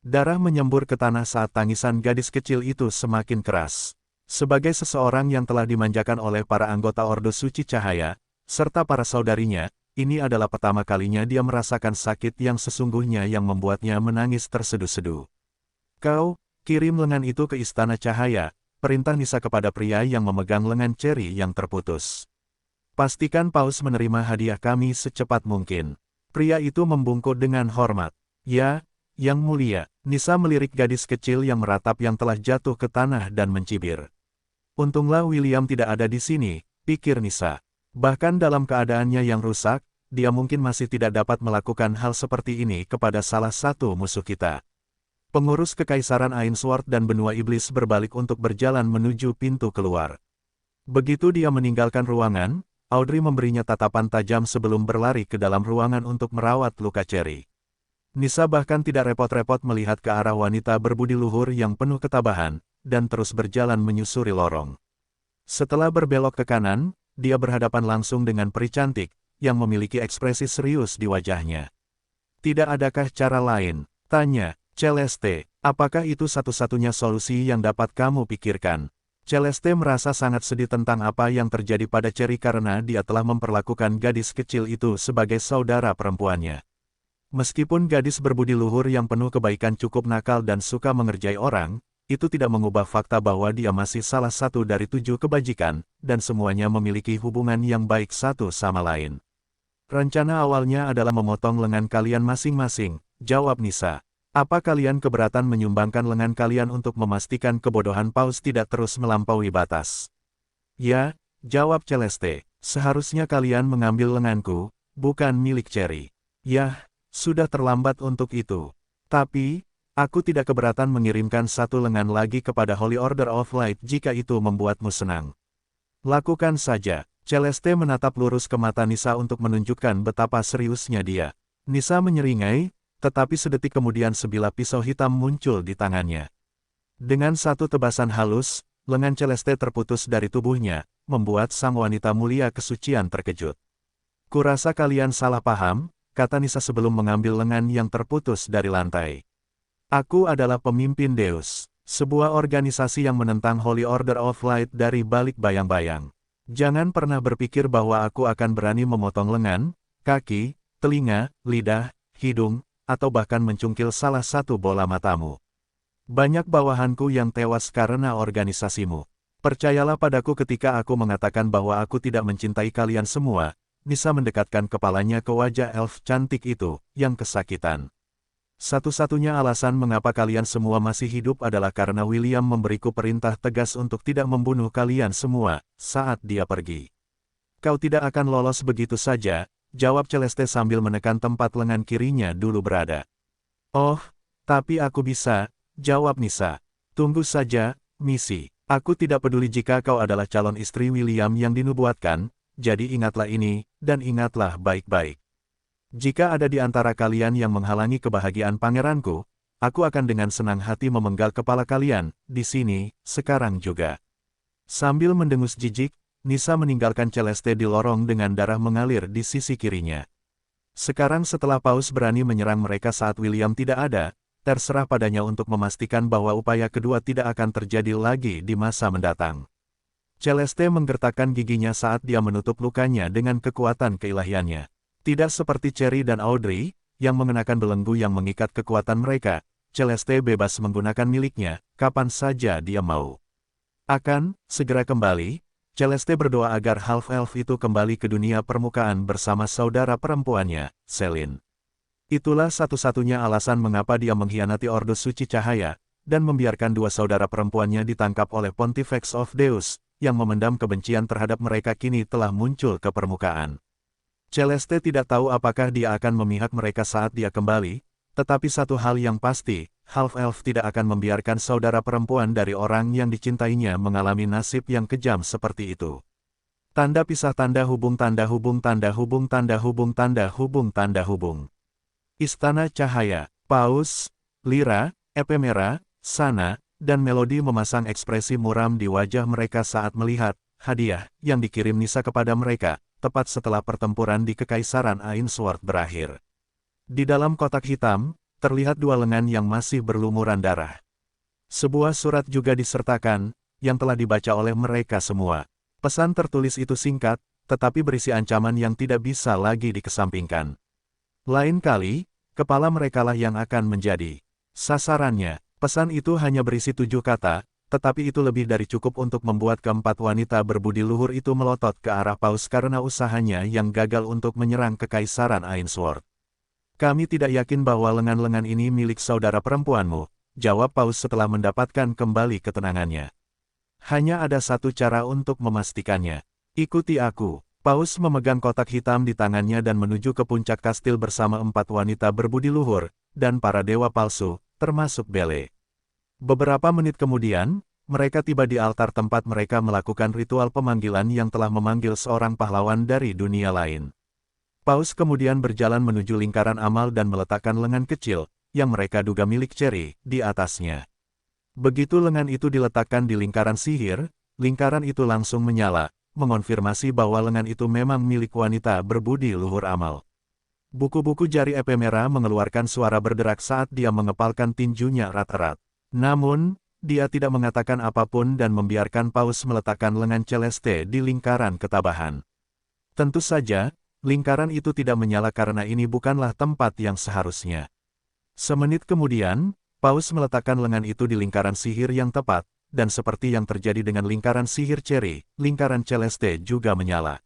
S1: Darah menyembur ke tanah saat tangisan gadis kecil itu semakin keras. Sebagai seseorang yang telah dimanjakan oleh para anggota Ordo Suci Cahaya, serta para saudarinya, ini adalah pertama kalinya dia merasakan sakit yang sesungguhnya yang membuatnya menangis terseduh-seduh. Kau, kirim lengan itu ke Istana Cahaya, perintah Nisa kepada pria yang memegang lengan Cherry yang terputus. Pastikan Paus menerima hadiah kami secepat mungkin. Pria itu membungkuk dengan hormat. Ya, Yang Mulia. Nisa melirik gadis kecil yang meratap yang telah jatuh ke tanah dan mencibir. Untunglah William tidak ada di sini, pikir Nisa. Bahkan dalam keadaannya yang rusak, dia mungkin masih tidak dapat melakukan hal seperti ini kepada salah satu musuh kita. Pengurus Kekaisaran Ainsworth dan Benua Iblis berbalik untuk berjalan menuju pintu keluar. Begitu dia meninggalkan ruangan, Audrey memberinya tatapan tajam sebelum berlari ke dalam ruangan untuk merawat luka Cherry. Nisa bahkan tidak repot-repot melihat ke arah wanita berbudi luhur yang penuh ketabahan, dan terus berjalan menyusuri lorong. Setelah berbelok ke kanan, dia berhadapan langsung dengan peri cantik, yang memiliki ekspresi serius di wajahnya. Tidak adakah cara lain? Tanya Celeste, apakah itu satu-satunya solusi yang dapat kamu pikirkan? Celeste merasa sangat sedih tentang apa yang terjadi pada Cherry karena dia telah memperlakukan gadis kecil itu sebagai saudara perempuannya. Meskipun gadis berbudi luhur yang penuh kebaikan cukup nakal dan suka mengerjai orang, itu tidak mengubah fakta bahwa dia masih salah satu dari 7 kebajikan, dan semuanya memiliki hubungan yang baik satu sama lain. Rencana awalnya adalah memotong lengan kalian masing-masing, jawab Nisa. Apa kalian keberatan menyumbangkan lengan kalian untuk memastikan kebodohan Paus tidak terus melampaui batas? Ya, jawab Celeste, seharusnya kalian mengambil lenganku, bukan milik Cherry. Yah, sudah terlambat untuk itu. Tapi, aku tidak keberatan mengirimkan satu lengan lagi kepada Holy Order of Light jika itu membuatmu senang. Lakukan saja. Celeste menatap lurus ke mata Nisa untuk menunjukkan betapa seriusnya dia. Nisa menyeringai, tetapi sedetik kemudian sebilah pisau hitam muncul di tangannya. Dengan satu tebasan halus, lengan Celeste terputus dari tubuhnya, membuat sang wanita mulia kesucian terkejut. Kurasa kalian salah paham, kata Nisa sebelum mengambil lengan yang terputus dari lantai. Aku adalah pemimpin Deus, sebuah organisasi yang menentang Holy Order of Light dari balik bayang-bayang. Jangan pernah berpikir bahwa aku akan berani memotong lengan, kaki, telinga, lidah, hidung, atau bahkan mencungkil salah satu bola matamu. Banyak bawahanku yang tewas karena organisasimu. Percayalah padaku ketika aku mengatakan bahwa aku tidak mencintai kalian semua. Nisa mendekatkan kepalanya ke wajah elf cantik itu, yang kesakitan. Satu-satunya alasan mengapa kalian semua masih hidup adalah karena William memberiku perintah tegas untuk tidak membunuh kalian semua, saat dia pergi. Kau tidak akan lolos begitu saja, jawab Celeste sambil menekan tempat lengan kirinya dulu berada. Oh, tapi aku bisa, jawab Nisa. Tunggu saja, Missy. Aku tidak peduli jika kau adalah calon istri William yang dinubuatkan, jadi ingatlah ini, dan ingatlah baik-baik. Jika ada di antara kalian yang menghalangi kebahagiaan pangeranku, aku akan dengan senang hati memenggal kepala kalian, di sini, sekarang juga. Sambil mendengus jijik, Nisa meninggalkan Celeste di lorong dengan darah mengalir di sisi kirinya. Sekarang setelah Paus berani menyerang mereka saat William tidak ada, terserah padanya untuk memastikan bahwa upaya kedua tidak akan terjadi lagi di masa mendatang. Celeste menggertakkan giginya saat dia menutup lukanya dengan kekuatan keilahiannya. Tidak seperti Cherry dan Audrey, yang mengenakan belenggu yang mengikat kekuatan mereka, Celeste bebas menggunakan miliknya, kapan saja dia mau. Akan segera kembali, Celeste berdoa agar half-elf itu kembali ke dunia permukaan bersama saudara perempuannya, Celine. Itulah satu-satunya alasan mengapa dia mengkhianati Ordo Suci Cahaya, dan membiarkan dua saudara perempuannya ditangkap oleh Pontifex of Deus, yang memendam kebencian terhadap mereka kini telah muncul ke permukaan. Celeste tidak tahu apakah dia akan memihak mereka saat dia kembali, tetapi satu hal yang pasti, Half-Elf tidak akan membiarkan saudara perempuan dari orang yang dicintainya mengalami nasib yang kejam seperti itu. Tanda pisah tanda hubung tanda hubung tanda hubung tanda hubung tanda hubung tanda hubung. Istana Cahaya, Paus, Lyra, Ephemera, Sana, dan Melody memasang ekspresi muram di wajah mereka saat melihat hadiah yang dikirim Nissa kepada mereka, tepat setelah pertempuran di Kekaisaran Ainsworth berakhir. Di dalam kotak hitam, terlihat dua lengan yang masih berlumuran darah. Sebuah surat juga disertakan, yang telah dibaca oleh mereka semua. Pesan tertulis itu singkat, tetapi berisi ancaman yang tidak bisa lagi dikesampingkan. Lain kali, kepala merekalah yang akan menjadi sasarannya. Pesan itu hanya berisi 7 kata, tetapi itu lebih dari cukup untuk membuat keempat wanita berbudi luhur itu melotot ke arah Paus karena usahanya yang gagal untuk menyerang Kekaisaran Ainsworth. Kami tidak yakin bahwa lengan-lengan ini milik saudara perempuanmu, jawab Paus setelah mendapatkan kembali ketenangannya. Hanya ada satu cara untuk memastikannya. Ikuti aku. Paus memegang kotak hitam di tangannya dan menuju ke puncak kastil bersama 4 wanita berbudi luhur, dan para dewa palsu, termasuk Belle. Beberapa menit kemudian, mereka tiba di altar tempat mereka melakukan ritual pemanggilan yang telah memanggil seorang pahlawan dari dunia lain. Paus kemudian berjalan menuju lingkaran amal dan meletakkan lengan kecil, yang mereka duga milik Cherry, di atasnya. Begitu lengan itu diletakkan di lingkaran sihir, lingkaran itu langsung menyala, mengonfirmasi bahwa lengan itu memang milik wanita berbudi luhur amal. Buku-buku jari Ephemera mengeluarkan suara berderak saat dia mengepalkan tinjunya erat-erat. Namun, dia tidak mengatakan apapun dan membiarkan Paus meletakkan lengan Celeste di lingkaran ketabahan. Tentu saja, lingkaran itu tidak menyala karena ini bukanlah tempat yang seharusnya. Semenit kemudian, Paus meletakkan lengan itu di lingkaran sihir yang tepat, dan seperti yang terjadi dengan lingkaran sihir Cherry, lingkaran Celeste juga menyala.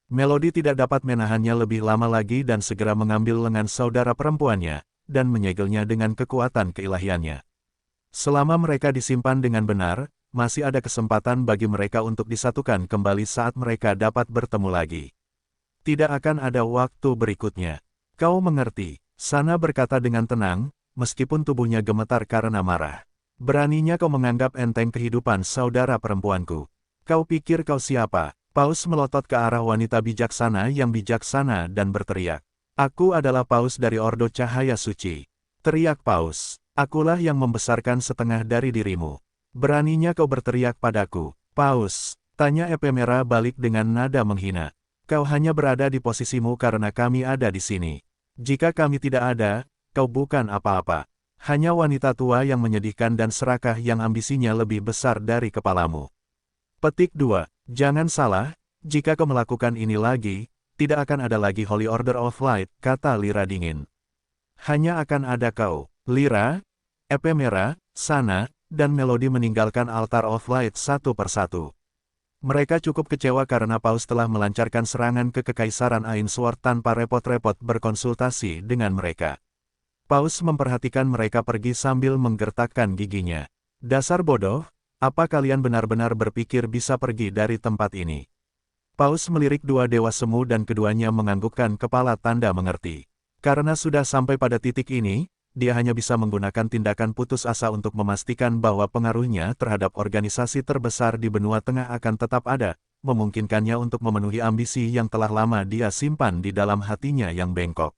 S1: Melody tidak dapat menahannya lebih lama lagi dan segera mengambil lengan saudara perempuannya, dan menyegelnya dengan kekuatan keilahiannya. Selama mereka disimpan dengan benar, masih ada kesempatan bagi mereka untuk disatukan kembali saat mereka dapat bertemu lagi. Tidak akan ada waktu berikutnya. Kau mengerti, Sana berkata dengan tenang, meskipun tubuhnya gemetar karena marah. Beraninya kau menganggap enteng kehidupan saudara perempuanku. Kau pikir kau siapa? Paus melotot ke arah wanita bijaksana yang bijaksana dan berteriak. Aku adalah Paus dari Ordo Cahaya Suci. Teriak Paus. Akulah yang membesarkan setengah dari dirimu. Beraninya kau berteriak padaku, Paus, tanya Ephemera balik dengan nada menghina. Kau hanya berada di posisimu karena kami ada di sini. Jika kami tidak ada, kau bukan apa-apa. Hanya wanita tua yang menyedihkan dan serakah yang ambisinya lebih besar dari kepalamu. Petik 2. Jangan salah, jika kau melakukan ini lagi, tidak akan ada lagi Holy Order of Light, kata Lyra dingin. Hanya akan ada kau, Lyra, Ephemera, Sana, dan Melody meninggalkan Altar of Light satu persatu. Mereka cukup kecewa karena Paus telah melancarkan serangan ke Kekaisaran Ainsworth tanpa repot-repot berkonsultasi dengan mereka. Paus memperhatikan mereka pergi sambil menggertakkan giginya. Dasar bodoh, apa kalian benar-benar berpikir bisa pergi dari tempat ini? Paus melirik dua dewa semu dan keduanya menganggukkan kepala tanda mengerti. Karena sudah sampai pada titik ini, dia hanya bisa menggunakan tindakan putus asa untuk memastikan bahwa pengaruhnya terhadap organisasi terbesar di benua tengah akan tetap ada, memungkinkannya untuk memenuhi ambisi yang telah lama dia simpan di dalam hatinya yang bengkok.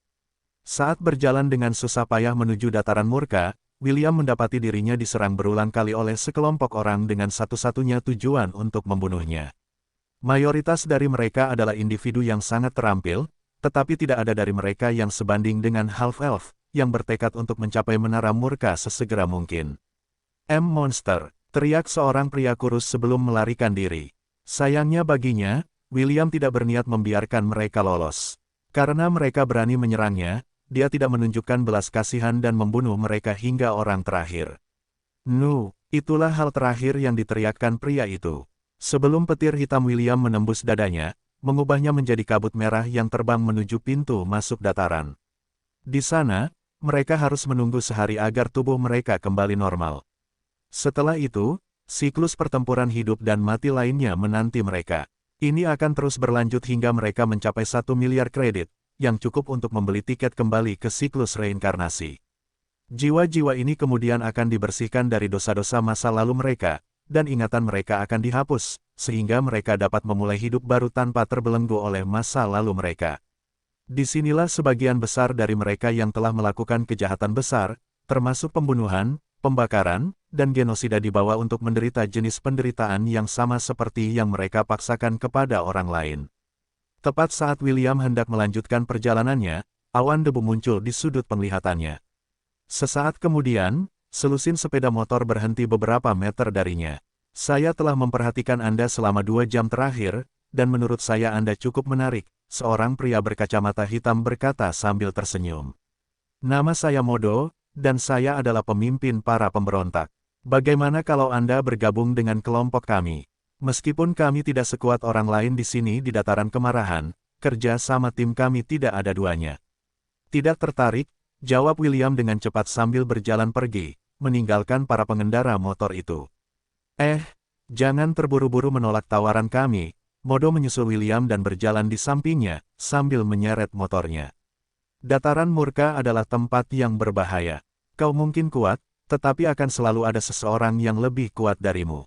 S1: Saat berjalan dengan susah payah menuju dataran murka, William mendapati dirinya diserang berulang kali oleh sekelompok orang dengan satu-satunya tujuan untuk membunuhnya. Mayoritas dari mereka adalah individu yang sangat terampil, tetapi tidak ada dari mereka yang sebanding dengan Half-Elf, yang bertekad untuk mencapai menara murka sesegera mungkin. Monster, teriak seorang pria kurus sebelum melarikan diri. Sayangnya baginya, William tidak berniat membiarkan mereka lolos. Karena mereka berani menyerangnya, dia tidak menunjukkan belas kasihan dan membunuh mereka hingga orang terakhir. Itulah hal terakhir yang diteriakkan pria itu. Sebelum petir hitam William menembus dadanya, mengubahnya menjadi kabut merah yang terbang menuju pintu masuk dataran. Di sana, mereka harus menunggu sehari agar tubuh mereka kembali normal. Setelah itu, Siklus pertempuran hidup dan mati lainnya menanti mereka. Ini akan terus berlanjut hingga mereka mencapai 1 miliar kredit, yang cukup untuk membeli tiket kembali ke siklus reinkarnasi. Jiwa-jiwa ini kemudian akan dibersihkan dari dosa-dosa masa lalu mereka, dan ingatan mereka akan dihapus, sehingga mereka dapat memulai hidup baru tanpa terbelenggu oleh masa lalu mereka. Disinilah sebagian besar dari mereka yang telah melakukan kejahatan besar, termasuk pembunuhan, pembakaran, dan genosida dibawa untuk menderita jenis penderitaan yang sama seperti yang mereka paksakan kepada orang lain. Tepat saat William hendak melanjutkan perjalanannya, awan debu muncul di sudut penglihatannya. Sesaat kemudian, selusin sepeda motor berhenti beberapa meter darinya. Saya telah memperhatikan Anda selama 2 jam terakhir, dan menurut saya Anda cukup menarik, seorang pria berkacamata hitam berkata sambil tersenyum. Nama saya Modo, dan saya adalah pemimpin para pemberontak. Bagaimana kalau Anda bergabung dengan kelompok kami? Meskipun kami tidak sekuat orang lain di sini di dataran kemarahan, kerja sama tim kami tidak ada duanya. Tidak tertarik, jawab William dengan cepat sambil berjalan pergi, meninggalkan para pengendara motor itu. Jangan terburu-buru menolak tawaran kami. Modo menyusul William dan berjalan di sampingnya, sambil menyeret motornya. Dataran murka adalah tempat yang berbahaya. Kau mungkin kuat, tetapi akan selalu ada seseorang yang lebih kuat darimu.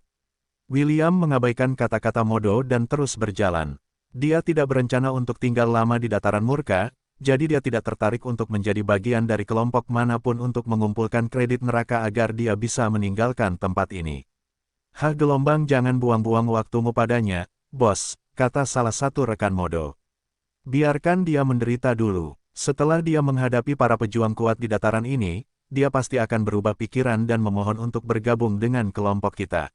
S1: William mengabaikan kata-kata Modo dan terus berjalan. Dia tidak berencana untuk tinggal lama di dataran murka, jadi dia tidak tertarik untuk menjadi bagian dari kelompok manapun untuk mengumpulkan kredit neraka agar dia bisa meninggalkan tempat ini. Gelombang, jangan buang-buang waktumu padanya, bos, kata salah satu rekan Modo. Biarkan dia menderita dulu. Setelah dia menghadapi para pejuang kuat di dataran ini, dia pasti akan berubah pikiran dan memohon untuk bergabung dengan kelompok kita.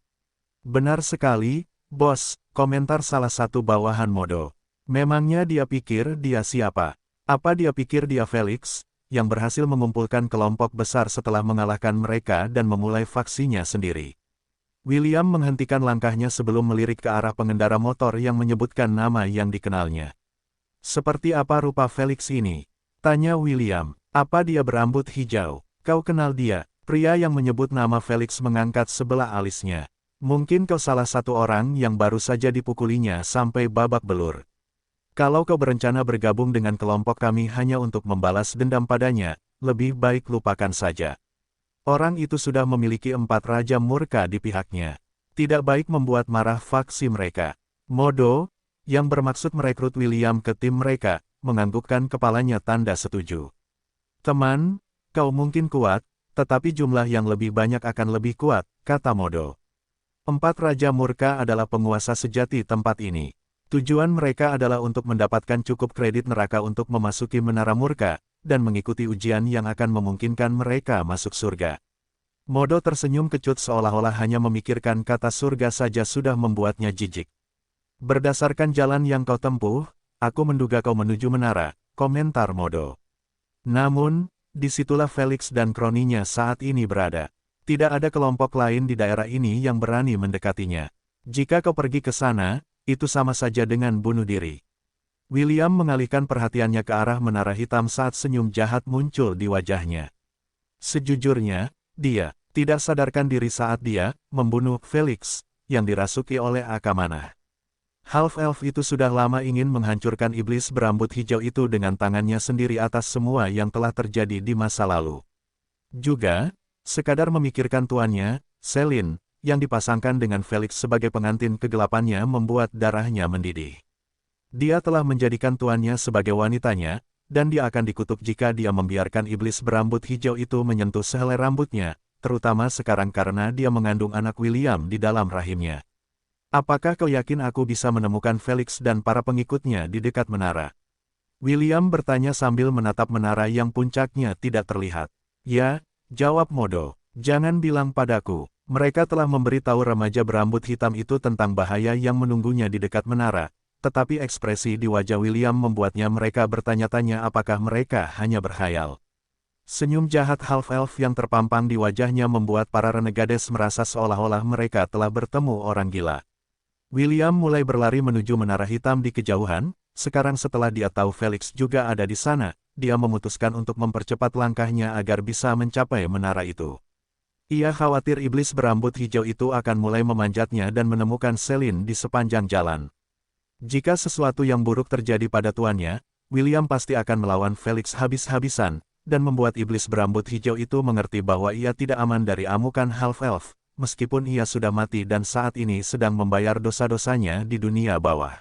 S1: Benar sekali, bos, komentar salah satu bawahan Modo. Memangnya dia pikir dia siapa? Apa dia pikir dia Felix, yang berhasil mengumpulkan kelompok besar setelah mengalahkan mereka dan memulai faksinya sendiri? William menghentikan langkahnya sebelum melirik ke arah pengendara motor yang menyebutkan nama yang dikenalnya. Seperti apa rupa Felix ini? Tanya William. Apa dia berambut hijau? Kau kenal dia? Pria yang menyebut nama Felix mengangkat sebelah alisnya. Mungkin kau salah satu orang yang baru saja dipukulinya sampai babak belur. Kalau kau berencana bergabung dengan kelompok kami hanya untuk membalas dendam padanya, lebih baik lupakan saja. Orang itu sudah memiliki 4 raja murka di pihaknya. Tidak baik membuat marah faksi mereka. Modo, yang bermaksud merekrut William ke tim mereka, menganggukkan kepalanya tanda setuju. Teman, kau mungkin kuat, tetapi jumlah yang lebih banyak akan lebih kuat, kata Modo. 4 raja murka adalah penguasa sejati tempat ini. Tujuan mereka adalah untuk mendapatkan cukup kredit neraka untuk memasuki menara murka, dan mengikuti ujian yang akan memungkinkan mereka masuk surga. Modo tersenyum kecut seolah-olah hanya memikirkan kata surga saja sudah membuatnya jijik. Berdasarkan jalan yang kau tempuh, aku menduga kau menuju menara, komentar Modo. Namun, disitulah Felix dan kroninya saat ini berada. Tidak ada kelompok lain di daerah ini yang berani mendekatinya. Jika kau pergi ke sana, itu sama saja dengan bunuh diri. William mengalihkan perhatiannya ke arah menara hitam saat senyum jahat muncul di wajahnya. Sejujurnya, dia tidak sadarkan diri saat dia membunuh Felix, yang dirasuki oleh Akamana. Half-elf itu sudah lama ingin menghancurkan iblis berambut hijau itu dengan tangannya sendiri atas semua yang telah terjadi di masa lalu. Juga, sekadar memikirkan tuannya, Selin, yang dipasangkan dengan Felix sebagai pengantin kegelapannya membuat darahnya mendidih. Dia telah menjadikan tuannya sebagai wanitanya, dan dia akan dikutuk jika dia membiarkan iblis berambut hijau itu menyentuh sehelai rambutnya, terutama sekarang karena dia mengandung anak William di dalam rahimnya. Apakah kau yakin aku bisa menemukan Felix dan para pengikutnya di dekat menara? William bertanya sambil menatap menara yang puncaknya tidak terlihat. Ya, jawab Modo. Jangan bilang padaku. Mereka telah memberitahu remaja berambut hitam itu tentang bahaya yang menunggunya di dekat menara, tetapi ekspresi di wajah William membuatnya mereka bertanya-tanya apakah mereka hanya berkhayal. Senyum jahat half-elf yang terpampang di wajahnya membuat para renegades merasa seolah-olah mereka telah bertemu orang gila. William mulai berlari menuju menara hitam di kejauhan. Sekarang setelah dia tahu Felix juga ada di sana, dia memutuskan untuk mempercepat langkahnya agar bisa mencapai menara itu. Ia khawatir iblis berambut hijau itu akan mulai memanjatnya dan menemukan Celine di sepanjang jalan. Jika sesuatu yang buruk terjadi pada tuannya, William pasti akan melawan Felix habis-habisan, dan membuat iblis berambut hijau itu mengerti bahwa ia tidak aman dari amukan half-elf, meskipun ia sudah mati dan saat ini sedang membayar dosa-dosanya di dunia bawah.